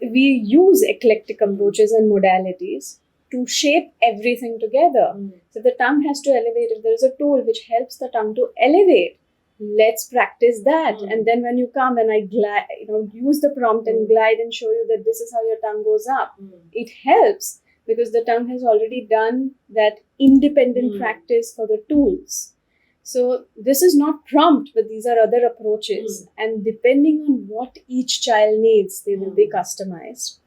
we use eclectic approaches and modalities to shape everything together. So the tongue has to elevate. If there is a tool which helps the tongue to elevate, let's practice that. And then when you come and I glide, use the prompt and glide and show you that this is how your tongue goes up. It helps because the tongue has already done that independent practice for the tools. So this is not prompt, but these are other approaches. And depending on what each child needs, they will be customized.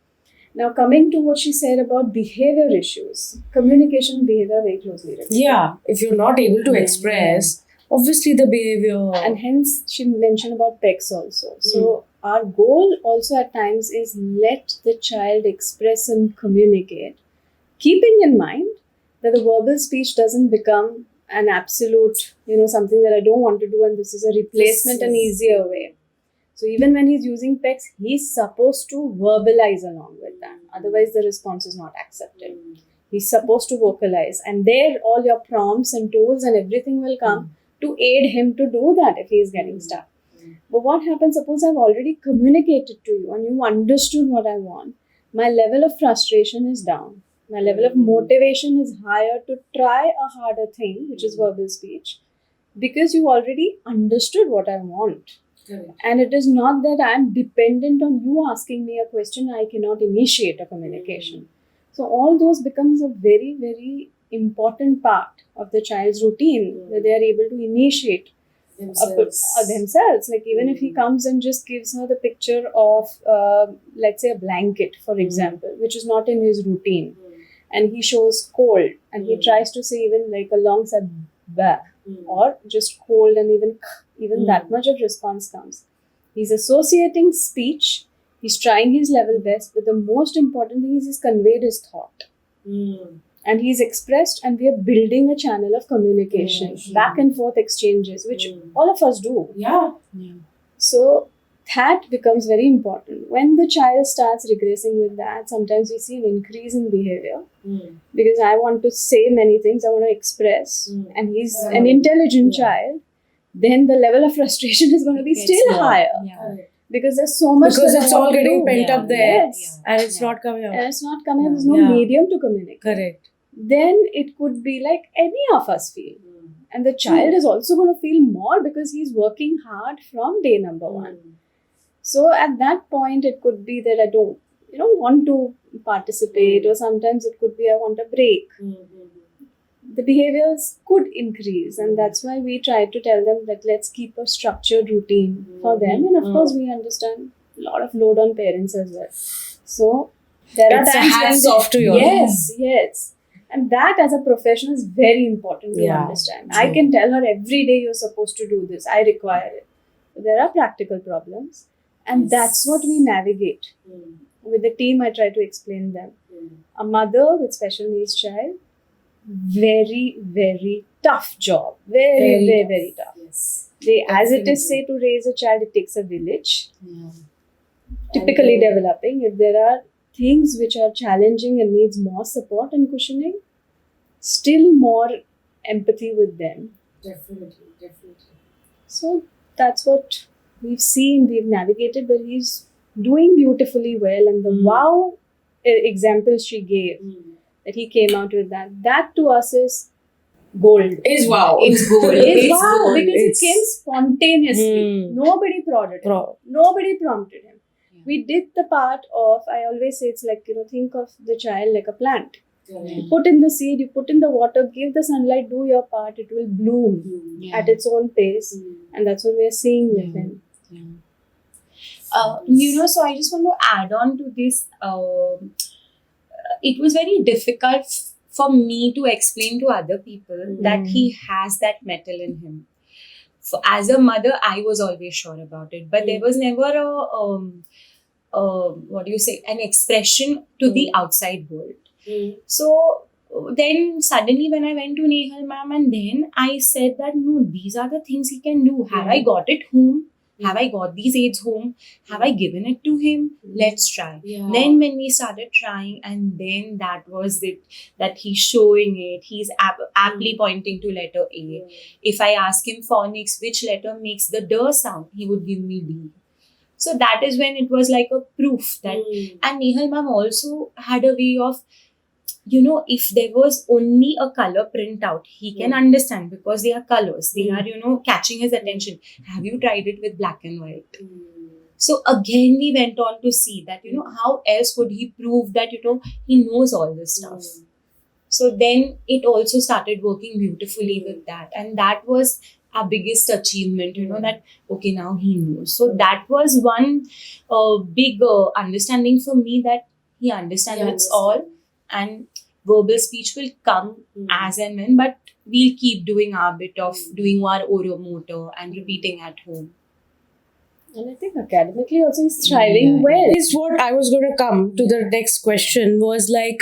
Now, coming to what she said about behavior issues, communication and behavior are very closely related. Yeah, if you're not able to express, obviously the behavior. And hence, she mentioned about PECs also. So, our goal also at times is let the child express and communicate, keeping in mind that the verbal speech doesn't become an absolute, something that I don't want to do and this is a replacement, an easier way. So even when he's using PECs, he's supposed to verbalize along with that. Otherwise, the response is not accepted. He's supposed to vocalize. And there, all your prompts and tools and everything will come to aid him to do that if he is getting stuck. But what happens, suppose I've already communicated to you and you understood what I want. My level of frustration is down. My level of motivation is higher to try a harder thing, which is verbal speech. because you already understood what I want. Correct. And it is not that I am dependent on you asking me a question, I cannot initiate a communication. So all those becomes a very, very important part of the child's routine, that they are able to initiate themselves. Like even if he comes and just gives her the picture of, let's say, a blanket, for example, which is not in his routine, and he shows cold, and he tries to say even like alongside bah, or just cold, and even that much of response comes. He's associating speech. He's trying his level best, but the most important thing is he's conveyed his thought. And he's expressed, and we are building a channel of communication, back and forth exchanges, which all of us do. Yeah. So that becomes very important. When the child starts regressing with that, sometimes we see an increase in behavior because I want to say many things, I want to express, and he's an intelligent child, then the level of frustration is going to be still higher. Yeah. Because there's so much Because that I it's all want to getting do. pent up there. Yes. And it's not coming out. And it's not coming up, there's no Yeah. medium to communicate. Correct. Then it could be like any of us feel. And the child is also going to feel more because he's working hard from day number one. So at that point, it could be that I don't want to participate, or sometimes it could be I want a break. The behaviors could increase, and that's why we try to tell them that let's keep a structured routine for them. And of course, we understand a lot of load on parents as well. So there are It's a times when hats off to you. yes. And that as a professional is very important to Yeah, understand. true. I can tell her every day you're supposed to do this. I require it. But there are practical problems, and that's what we navigate. With the team, I try to explain them. A mother with special needs child, very, very tough job. Very tough. Yes. They, as it is Definitely. say, to raise a child, it takes a village. Typically developing. If there are things which are challenging and needs more support and cushioning, still more empathy with them. Definitely. So that's what we've seen, we've navigated, but he's doing beautifully well. And the wow examples she gave, that he came out with that to us is gold. Is wow. It's gold. It's It's wow, gold. because It's- it came spontaneously. Hmm. Nobody prodded him. Nobody prompted him. Yeah. We did the part of, I always say it's like, think of the child like a plant. You put in the seed, you put in the water, give the sunlight, do your part, it will bloom Yeah. at its own pace. And that's what we are seeing with him. So I just want to add on to this. It was very difficult for me to explain to other people that he has that metal in him. As a mother, I was always sure about it, but there was never an expression to the outside world. So then suddenly when I went to Nehal ma'am, and then I said that no, these are the things he can do. Have I got it home? Have I got these aids home? Have I given it to him? Let's try. Then when we started trying, and then that was it, that he's showing it. He's aptly pointing to letter A. If I ask him phonics, which letter makes the D sound, he would give me D. So that is when it was like a proof that. And Nehal ma'am also had a way of, if there was only a color printout, he can understand because they are colors. They are, catching his attention. Have you tried it with black and white? So again, we went on to see that, how else would he prove that, he knows all this stuff. So then it also started working beautifully with that. And that was our biggest achievement, that, okay, now he knows. So that was one big understanding for me, that he understands it's all. And verbal speech will come as and when, but we'll keep doing our bit of doing our oromotor and repeating at home. And I think academically also he's thriving well. Is what I was going to come to the next question was like,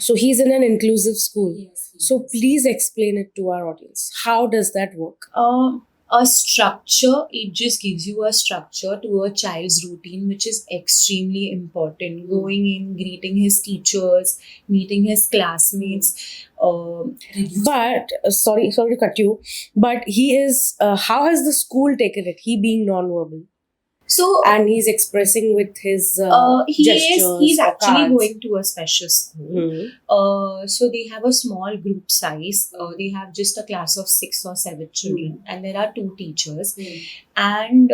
so he's in an inclusive school. So please explain it to our audience. How does that work? A structure, it just gives you a structure to a child's routine, which is extremely important. Going in, greeting his teachers, meeting his classmates. But sorry to cut you, but he is how has the school taken it, he being non-verbal? So and he's expressing with his gestures he's or actually cards. going to a special school. Hmm. So they have a small group size. They have just a class of 6 or 7 children, and there are 2 teachers. And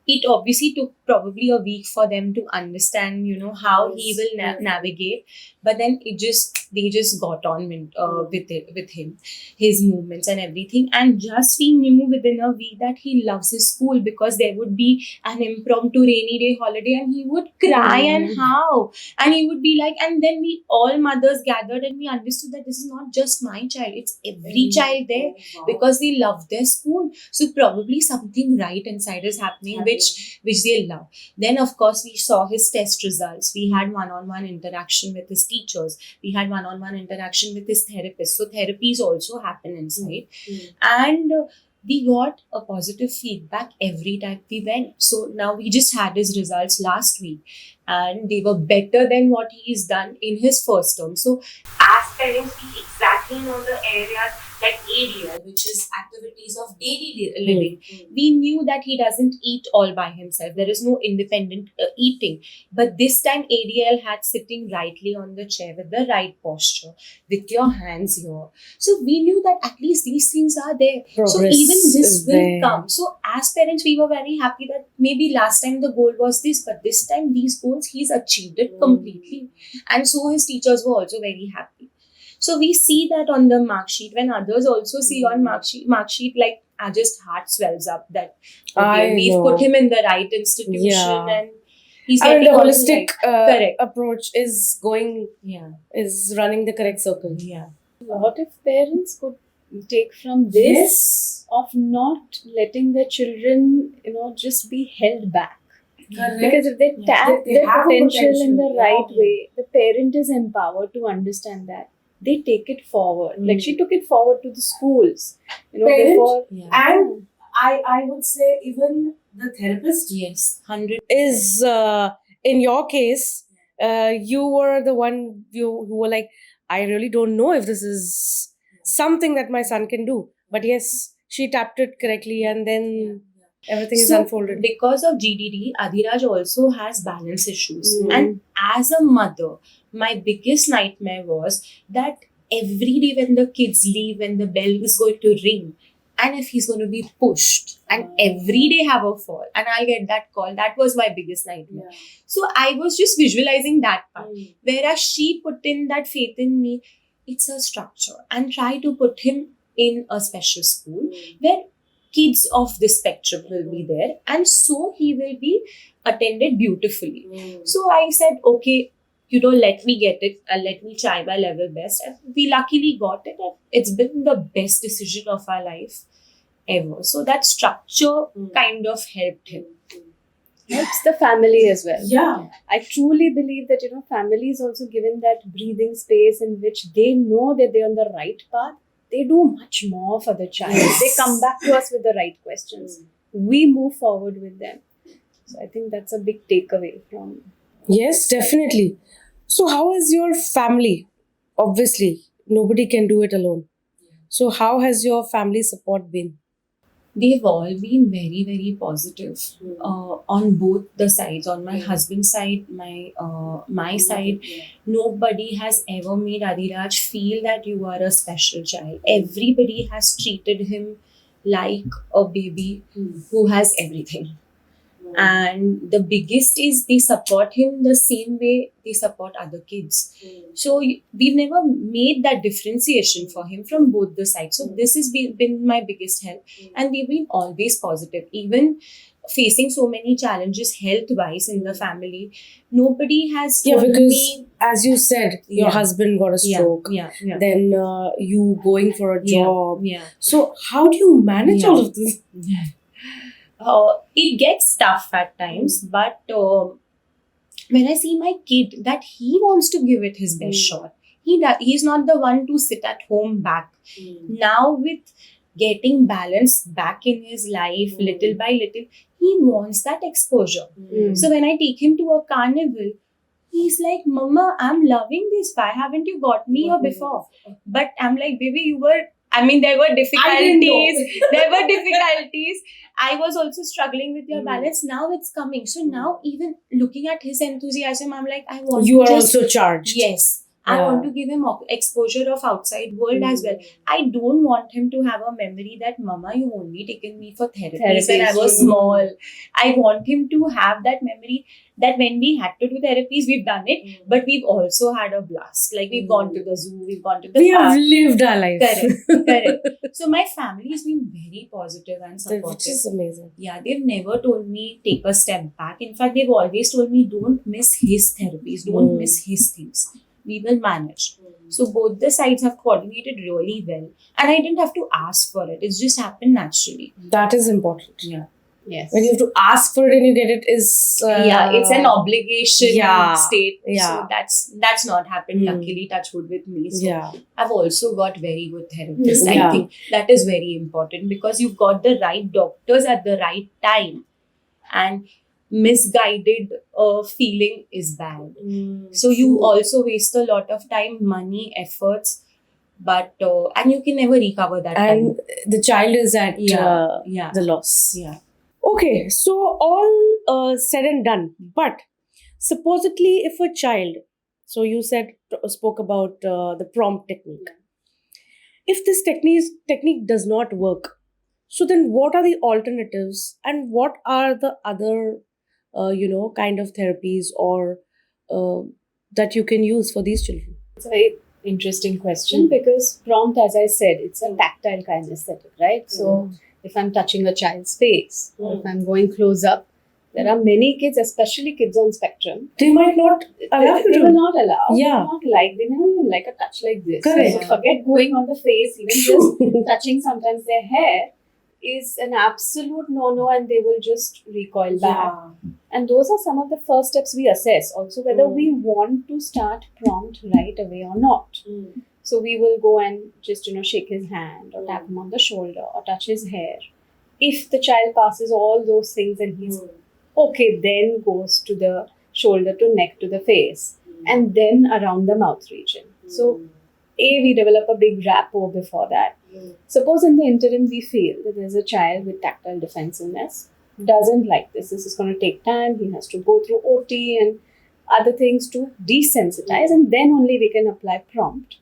it obviously took probably a week for them to understand, how he will navigate. But then they just got on with him, his movements and everything. And just we knew within a week that he loves his school, because there would be an impromptu rainy day holiday, and he would cry and howl, and he would be like, and then we all mothers gathered, and we understood that this is not just my child, it's every child there, because they love their school. So probably something right inside is happening, which they love. Then of course we saw his test results. We had one-on-one interaction with his teachers. We had one-on-one interaction with his therapist. So therapies also happen inside. And we got a positive feedback every time we went. So now we just had his results last week, and they were better than what he's done in his first term. So as parents, we exactly know the areas like ADL, which is activities of daily living. We knew that he doesn't eat all by himself. There is no independent eating. But this time ADL had sitting rightly on the chair with the right posture, with your hands here. So we knew that at least these things are there. So Progress even this is will there. come. So as parents, we were very happy that maybe last time the goal was this, but this time these goals, he's achieved it completely. And so his teachers were also very happy. So we see that on the mark sheet. When others also see on mark sheet, like our just heart swells up that okay, I we've know. put him in the right institution, Yeah. and he's I mean, getting the all holistic right. Correct. approach is running the correct circle. Yeah. What if parents could take from this of not letting their children, just be held back? Correct. Because if they Yeah. tap They their have a potential in the potential, right yeah. way, the parent is empowered to understand that. They take it forward. Like she took it forward to the schools. Parent Before. Yeah. And I would say even the therapist Yes. 100. is in your case, you were the one who were like, I really don't know if this is something that my son can do. But yes, she tapped it correctly, and then everything is So, unfolded. because of GDD, Adhiraj also has balance issues. Mm. And as a mother, my biggest nightmare was that every day when the kids leave, when the bell is going to ring, and if he's going to be pushed, and every day have a fall, and I'll get that call, that was my biggest nightmare. So I was just visualizing that part. Whereas she put in that faith in me, it's a structure, and try to put him in a special school where kids of the spectrum will be there, and so he will be attended beautifully. So I said, okay, let me get it and let me try my level best. And we luckily got it, and it's been the best decision of our life ever. So that structure kind of helped him. Helps the family as well. Yeah. I truly believe that, family is also given that breathing space in which they know that they're on the right path. They do much more for the child. Yes. They come back to us with the right questions. We move forward with them. So I think that's a big takeaway from. Yes, definitely. So, how is your family? Obviously, nobody can do it alone. So, how has your family support been? They've all been very, very positive on both the sides. On my husband's side, my side, nobody has ever made Adhiraj feel that you are a special child. Everybody has treated him like a baby who has everything. And the biggest is they support him the same way they support other kids. So we've never made that differentiation for him from both the sides. So this has been my biggest help. And they've been always positive. Even facing so many challenges health-wise in the family, nobody has Yeah, told because me. as you said, your Yeah. husband got a stroke. Yeah. Then you going for a job. Yeah. So, how do you manage Yeah. all of this? It gets tough at times, but when I see my kid that he wants to give it his best shot, he's not the one to sit at home back. Now with getting balance back in his life little by little, he wants that exposure. So when I take him to a carnival, he's like, Mama, I'm loving this. Why haven't you got me here before? But I'm like, baby, you were I mean, there were I didn't know. difficulties. There were difficulties. I was also struggling with your Mm. balance. Now it's coming. So Mm. now, even looking at his enthusiasm, I'm like, I want You to are just, also charged. yes, I Yeah. want to give him exposure of outside world as well. Mm. I don't want him to have a memory that Mama, you only taken me for therapies when I Therapies. was Mm. small. I want him to have that memory that when we had to do therapies, we've done it, Mm. but we've also had a blast. Like we've gone to the zoo, we've gone to the We have park. lived our life. Correct. So my family has been very positive and Which supportive. is amazing. Yeah, they've never told me take a step back. In fact, they've always told me don't miss his therapies, don't Mm. miss his things. We will manage. So both the sides have coordinated really well, and I didn't have to ask for it. It's just happened naturally. That is important. Yeah, Yes. When you have to ask for it and you get it is yeah, it's an obligation yeah, state. yeah. So that's not happened. Mm. Luckily, touch wood with me. So yeah. I've also got very good therapists. Yeah. I think that is very important because you've got the right doctors at the right time, and misguided feeling is bad. Mm. So you also waste a lot of time, money, efforts, but and you can never recover that and time. the child is at Yeah. the loss. Yeah. Okay, so all said and done. But supposedly, if a child, so you spoke about the prompt technique. If this technique does not work, so then what are the alternatives, and what are the other kind of therapies or that you can use for these children? It's a very interesting question because prompt, as I said, it's a tactile kinesthetic, right? So if I'm touching a child's face or if I'm going close up, there are many kids, especially kids on spectrum, They might not allow you they to. will not allow. Yeah. They may not even like a touch like this. Correct. So forget going on the face, even just touching sometimes their hair is an absolute no-no, and they will just recoil back. And those are some of the first steps we assess also whether we want to start prompt right away or not. So we will go and just shake his hand or tap him on the shoulder or touch his hair. If the child passes all those things and he's okay, then goes to the shoulder to neck to the face and then around the mouth region. So we develop a big rapport before that. Suppose in the interim we feel that there's a child with tactile defensiveness, doesn't like this. This is going to take time. He has to go through OT and other things to desensitize, and then only we can apply prompt.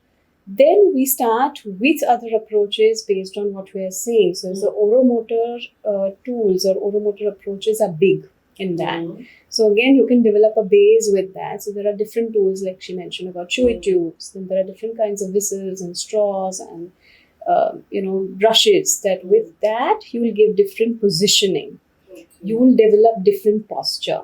Then we start with other approaches based on what we are seeing. So the oromotor tools or oromotor approaches are big in that. So again, you can develop a base with that. So there are different tools like she mentioned about chewy tubes. Then there are different kinds of whistles and straws and brushes that with that you will give different positioning. You will develop different posture.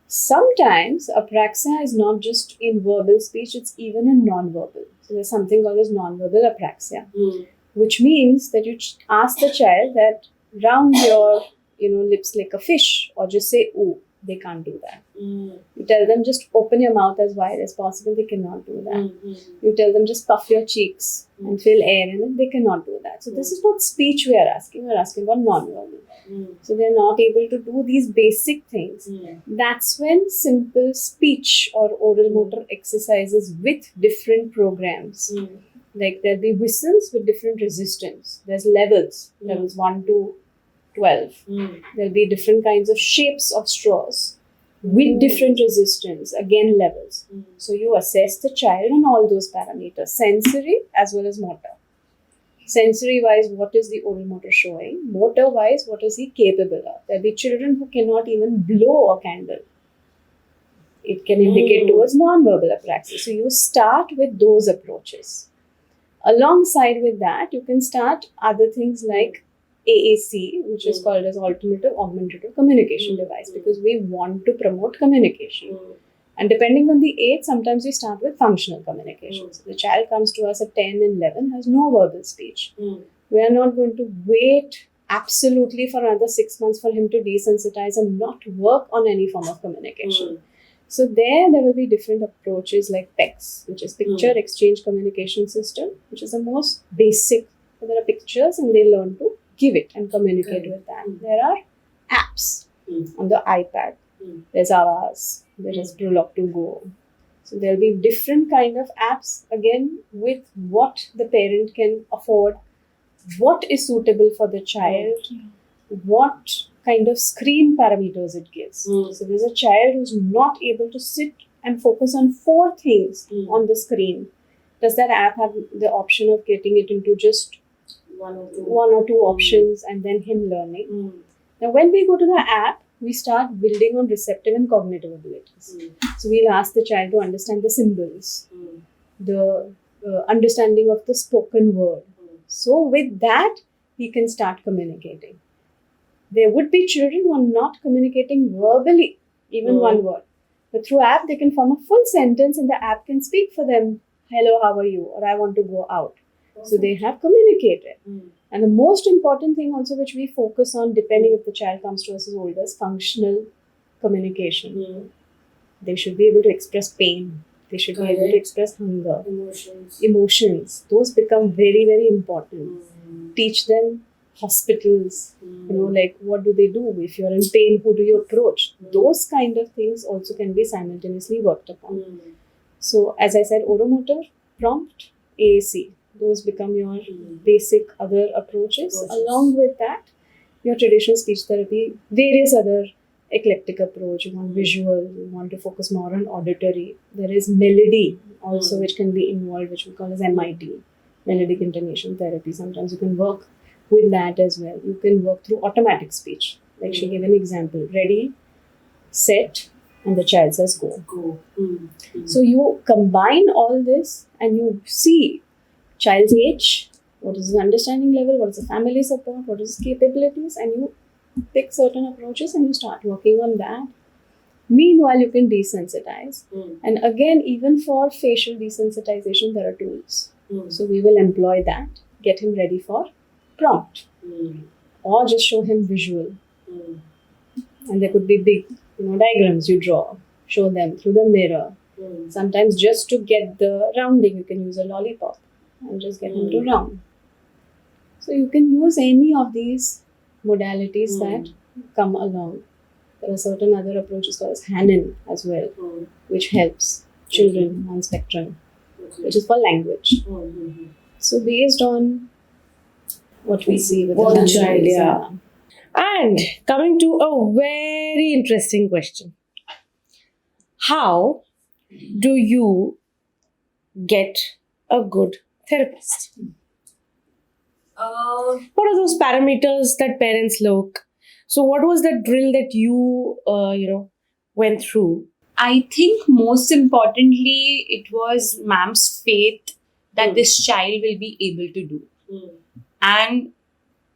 Sometimes apraxia is not just in verbal speech, it's even in non-verbal. So there's something called as non-verbal apraxia, which means that you ask the child that round your lips like a fish, or just say ooh. They can't do that. You tell them just open your mouth as wide as possible. They cannot do that. You tell them just puff your cheeks and fill air in it. They cannot do that. So this is not speech we are asking. We are asking about non-verbal. So they are not able to do these basic things. That's when simple speech or oral motor exercises with different programs. Like there'll be whistles with different resistance. There's levels 1 to 12. There'll be different kinds of shapes of straws with different resistance, again levels. So you assess the child on all those parameters, sensory as well as motor. Sensory wise, what is the oral motor showing? Motor wise, what is he capable of? There'll be children who cannot even blow a candle. It can indicate towards non-verbal apraxia. So you start with those approaches. Alongside with that, you can start other things like AAC, which is called as Alternative Augmentative Communication Device, because we want to promote communication. And depending on the age, sometimes we start with functional communication. So the child comes to us at 10 and 11, has no verbal speech. We are not going to wait absolutely for another 6 months for him to desensitize and not work on any form of communication. So there will be different approaches like PECS, which is Picture Exchange Communication System, which is the most basic. So there are pictures and they learn to give it and communicate with that. There are apps on the iPad. There's Avaz, there is Prolog to Go. So there'll be different kind of apps again with what the parent can afford what is suitable for the child, what kind of screen parameters it gives. Mm. So there's a child who's not able to sit and focus on 4 things Mm. on the screen. Does that app have the option of getting it into just One or two. 1 or 2 options and then him learning? Mm. Now, when we go to the app, we start building on receptive and cognitive abilities. Mm. So we'll ask the child to understand the symbols, Mm. the understanding of the spoken word. Mm. So with that, he can start communicating. There would be children who are not communicating verbally, even Mm. one word. But through app, they can form a full sentence and the app can speak for them. Hello, how are you? Or I want to go out. So they have communicated. Mm. And the most important thing also which we focus on, depending if the child comes to us as older, is functional communication. Mm. They should be able to express pain. They should be able to Correct. express hunger, Emotions. emotions. Those become very, very important. Mm. Teach them hospitals. Mm. You know, like what do they do? If you're in pain, who do you approach? Mm. Those kind of things also can be simultaneously worked upon. Mm. So, as I said, oromotor, prompt, AAC. Those become your Mm. basic other approaches. Approaches. Along with that, your traditional speech therapy, various other eclectic approach. You want visual, you want to focus more on auditory. There is melody also, Mm. which can be involved, which we call as MIT, melodic intonation therapy. Sometimes you can work with that as well. You can work through automatic speech. Like she Mm. gave an example: ready, set, and the child says go. Go. Mm. Mm. So you combine all this and you see child's age, what is his understanding level, what is the family support, what is his capabilities, and you pick certain approaches and you start working on that. Meanwhile, you can desensitize. Mm. And again, even for facial desensitization, there are tools. Mm. So we will employ that, get him ready for prompt, Mm. or just show him visual. Mm. And there could be big, diagrams you draw, show them through the mirror. Mm. Sometimes just to get the rounding, you can use a lollipop and just get him to round. So you can use any of these modalities that come along. There are certain other approaches called as Hanen as well, Mm. which helps children on spectrum, Okay. which is for language. Mm. So based on what we see with What the the child, language, yeah. And coming to a very interesting question. How do you get a good therapist? What are those parameters that parents look? So what was the drill that you went through? I think most importantly, it was ma'am's faith that Mm. this child will be able to do. And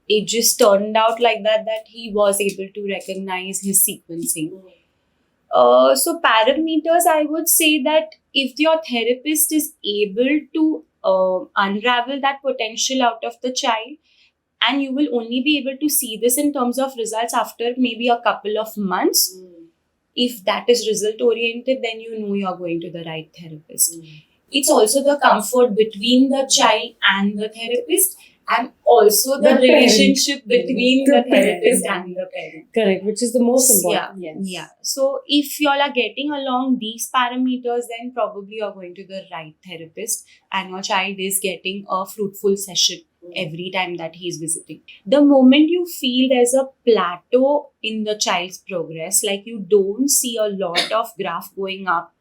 it just turned out like that he was able to recognize his sequencing. So parameters, I would say that if your therapist is able to unravel that potential out of the child, and you will only be able to see this in terms of results after maybe a couple of months. If that is result oriented, then you know you're going to the right therapist. It's also the comfort between the child and the therapist, and also the The parent. relationship between The the therapist parent. and the parent. Correct, which is the most important. Yeah. Yes. Yeah. So if y'all are getting along these parameters, then probably you're going to the right therapist and your child is getting a fruitful session every time that he's visiting. The moment you feel there's a plateau in the child's progress, like you don't see a lot of graph going up,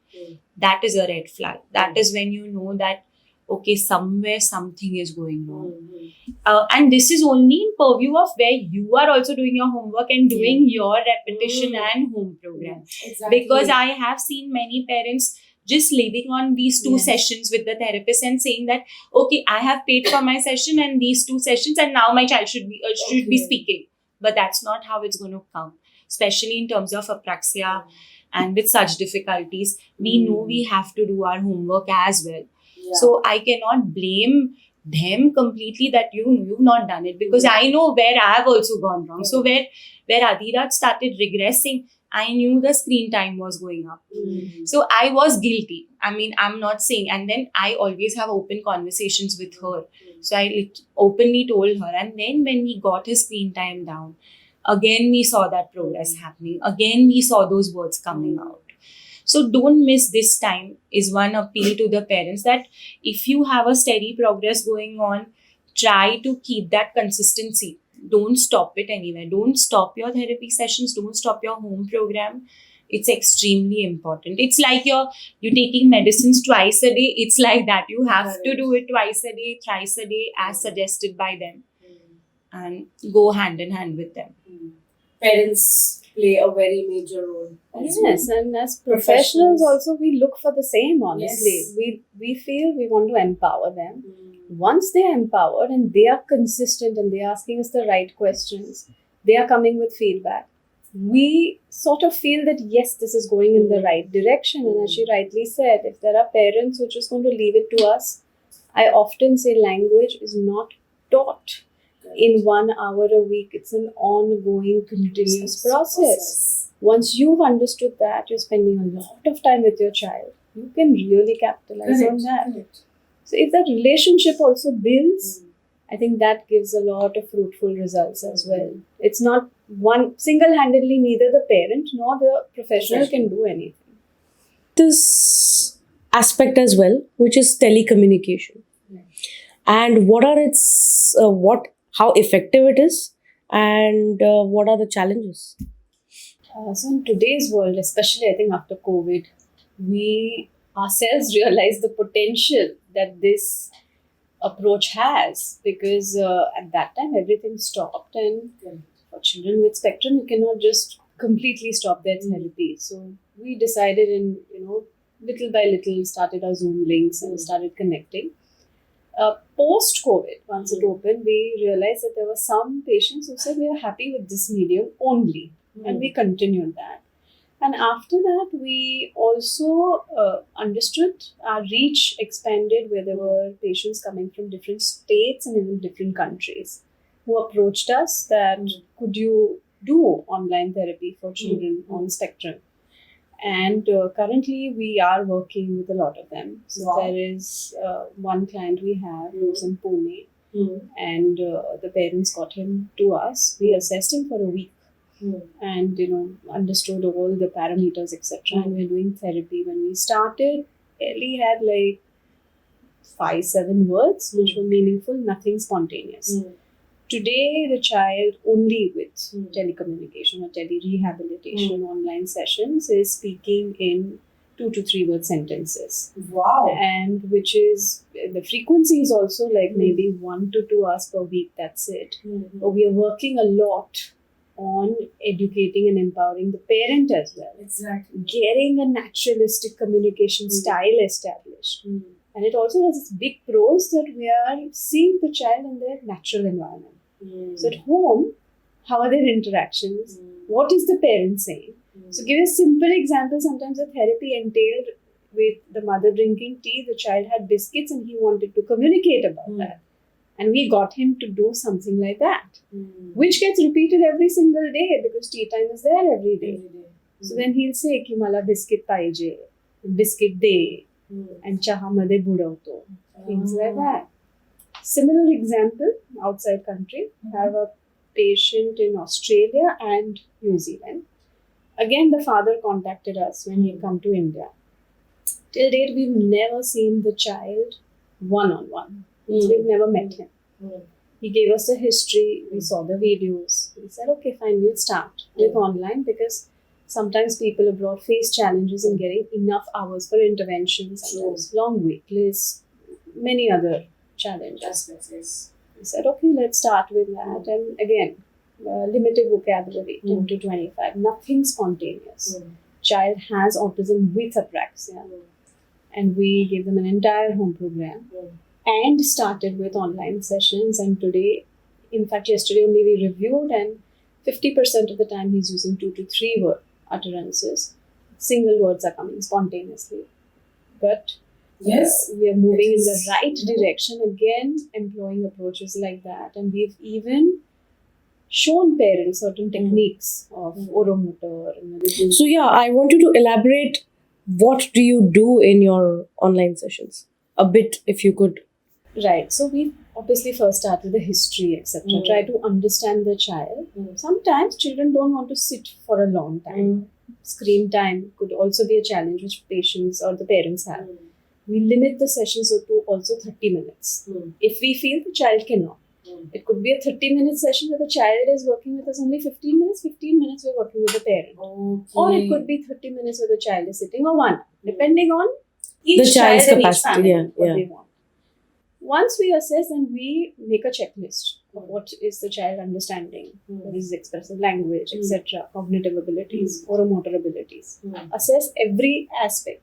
that is a red flag. That is when you know that, okay, somewhere something is going wrong. And this is only in purview of where you are also doing your homework and doing your repetition and home program. Exactly. Because I have seen many parents just leaving on these two Yes. sessions with the therapist and saying that, okay, I have paid for my session and these two sessions, and now my child should be Okay. speaking. But that's not how it's going to come, especially in terms of apraxia and with such difficulties. We know we have to do our homework as well. So I cannot blame them completely that you've not done it, because I know where I have also gone wrong. So where Adhirat started regressing, I knew the screen time was going up. So I was guilty. I mean, I'm not saying. And then I always have open conversations with her. So I openly told her. And then when we got his screen time down, again we saw that progress happening. Again we saw those words coming out. So don't miss this time is one appeal to the parents, that if you have a steady progress going on, try to keep that consistency. Don't stop it anywhere. Don't stop your therapy sessions. Don't stop your home program. It's extremely important. It's like you're taking medicines twice a day. It's like that. You have to do it twice a day, thrice a day, as suggested by them, and go hand in hand with them. Parents play a very major role. Yes, and as professionals also we look for the same, honestly. Yes. We feel we want to empower them. Once they are empowered and they are consistent and they are asking us the right questions, they are coming with feedback, we sort of feel that yes, this is going in the right direction. And as she rightly said, if there are parents who are just going to leave it to us, I often say language is not taught in 1 hour a week. It's an ongoing, continuous process. Once you've understood that, you're spending a lot of time with your child, you can really capitalize on that. So if that relationship also builds, I think that gives a lot of fruitful results as well. It's not one single-handedly, neither the parent nor the professional can do anything. This aspect as well, which is telecommunication, and what are its how effective it is, and what are the challenges? So in today's world, especially I think after COVID, we ourselves realize the potential that this approach has, because at that time everything stopped, and for children with spectrum you cannot just completely stop their therapy. So we decided, and little by little started our Zoom links and started connecting. Post COVID, once it opened, we realized that there were some patients who said we are happy with this medium only, and we continued that. And after that, we also understood our reach expanded, where there were patients coming from different states and even different countries who approached us that could you do online therapy for children on spectrum. And currently, we are working with a lot of them. So Wow. there is one client we have who's in Pune, and the parents got him to us. We assessed him for a week and understood all the parameters, etc. And we're doing therapy. When we started, Ellie had like 5-7 words which were meaningful, nothing spontaneous. Today, the child, only with telecommunication or tele-rehabilitation online sessions, is speaking in 2 to 3 word sentences. Wow. And which is, the frequency is also like maybe 1 to 2 hours per week, that's it. But we are working a lot on educating and empowering the parent as well. Exactly. Getting a naturalistic communication style established. And it also has its big pros that we are seeing the child in their natural environment. So at home, how are their interactions? What is the parent saying? So give a simple example. Sometimes the therapy entailed with the mother drinking tea, the child had biscuits and he wanted to communicate about that. And we got him to do something like that, which gets repeated every single day because tea time is there every day. So then he'll say, ki mala biscuit paije, biscuit de, and chaha made budavto, things like that. Similar example, outside country, have a patient in Australia and New Zealand. Again, the father contacted us when he come to India. Till date, we've never seen the child one-on-one. We've never met him. He gave us the history, we saw the videos. We said, okay, fine, we'll start with online, because sometimes people abroad face challenges in getting enough hours for interventions, sometimes long wait lists, many other challenges. We said, okay, let's start with that. And again, limited vocabulary, 10 to 25, nothing spontaneous. Child has autism with apraxia. And we gave them an entire home program and started with online sessions. And today, in fact, yesterday only we reviewed, and 50% of the time he's using 2 to 3 word utterances. Single words are coming spontaneously. But Yes. we are moving in the right direction, again, employing approaches like that. And we've even shown parents certain techniques of oromotor. So yeah, I want you to elaborate. What do you do in your online sessions? A bit, if you could. Right. So we obviously first start with the history, etc. Try to understand the child. Sometimes children don't want to sit for a long time. Screen time could also be a challenge which patients or the parents have. we limit the sessions to also 30 minutes. If we feel the child cannot. It could be a 30-minute session where the child is working with us only 15 minutes, 15 minutes we're working with the parent. Or it could be 30 minutes where the child is sitting, or 1, depending on each The child's child and each capacity, family, yeah, what yeah. they want. Once we assess, and we make a checklist of what is the child understanding, what is expressive language, etc., cognitive abilities, oromotor abilities. Assess every aspect.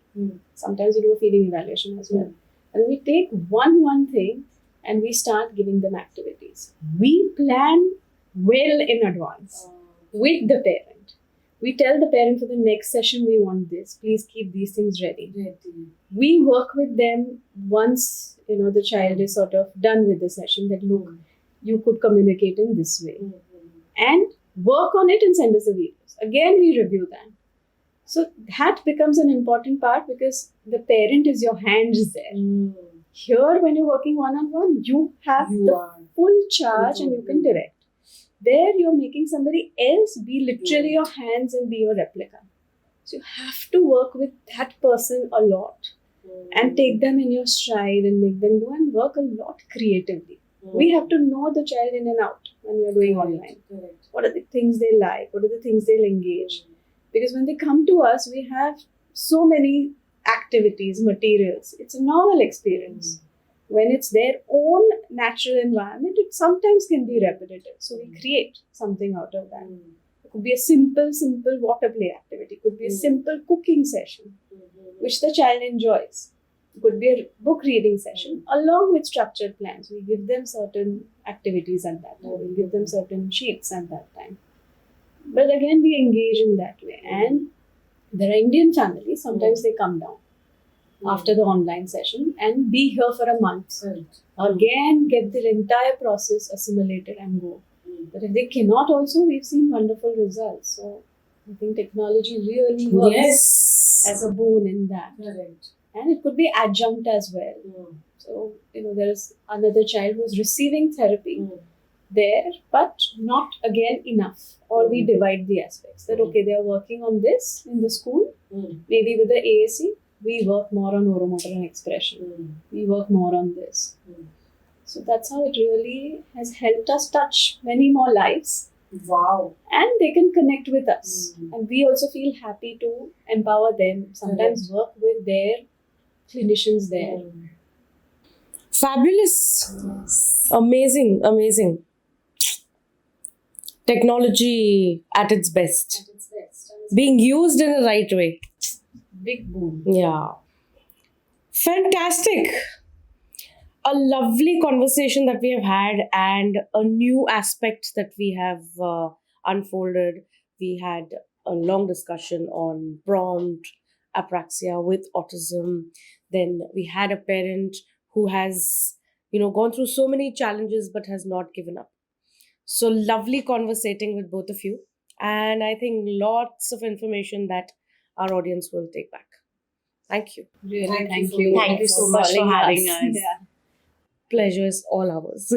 Sometimes we do a feeding evaluation as well. And we take one thing and we start giving them activities. We plan well in advance with the parent. We tell the parent for the next session we want this. Please keep these things ready. We work with them once the child is sort of done with the session, that look, you could communicate in this way. And work on it and send us the videos. Again, we review that. So that becomes an important part because the parent is your hands there. Here, when you're working one-on-one, you have the full charge and you can direct. There, you're making somebody else be literally your hands and be your replica. So you have to work with that person a lot and take them in your stride and make them do and work a lot creatively. We have to know the child in and out when we are doing online. What are the things they like? What are the things they'll engage? Because when they come to us, we have so many activities, materials. It's a novel experience. When it's their own natural environment, it sometimes can be repetitive. So we create something out of that. It could be a simple water play activity. It could be a simple cooking session, which the child enjoys. It could be a book reading session along with structured plans. We give them certain activities at that time. We give them certain sheets at that time. But again, we engage in that way. And there are Indian families, sometimes they come down after the online session and be here for a month. Again, get the entire process assimilated and go. But if they cannot also, we've seen wonderful results. So I think technology really works as a boon in that. And it could be adjunct as well. So, there's another child who's receiving therapy there, but not again enough. Or we divide the aspects that, okay, they are working on this in the school, maybe with the AAC, we work more on oromotor and expression. We work more on this. So that's how it really has helped us touch many more lives. Wow. And they can connect with us. And we also feel happy to empower them, sometimes work with their clinicians there. Fabulous. Amazing. Technology at its best. Being used in the right way. Big boom. Yeah. Fantastic. A lovely conversation that we have had and a new aspect that we have unfolded. We had a long discussion on prompt, apraxia with autism. Then we had a parent who has, gone through so many challenges but has not given up. So lovely conversating with both of you. And I think lots of information that our audience will take back. Thank you. Really, Thank you. Thank you so much for calling having us. Yeah. Pleasure is all ours.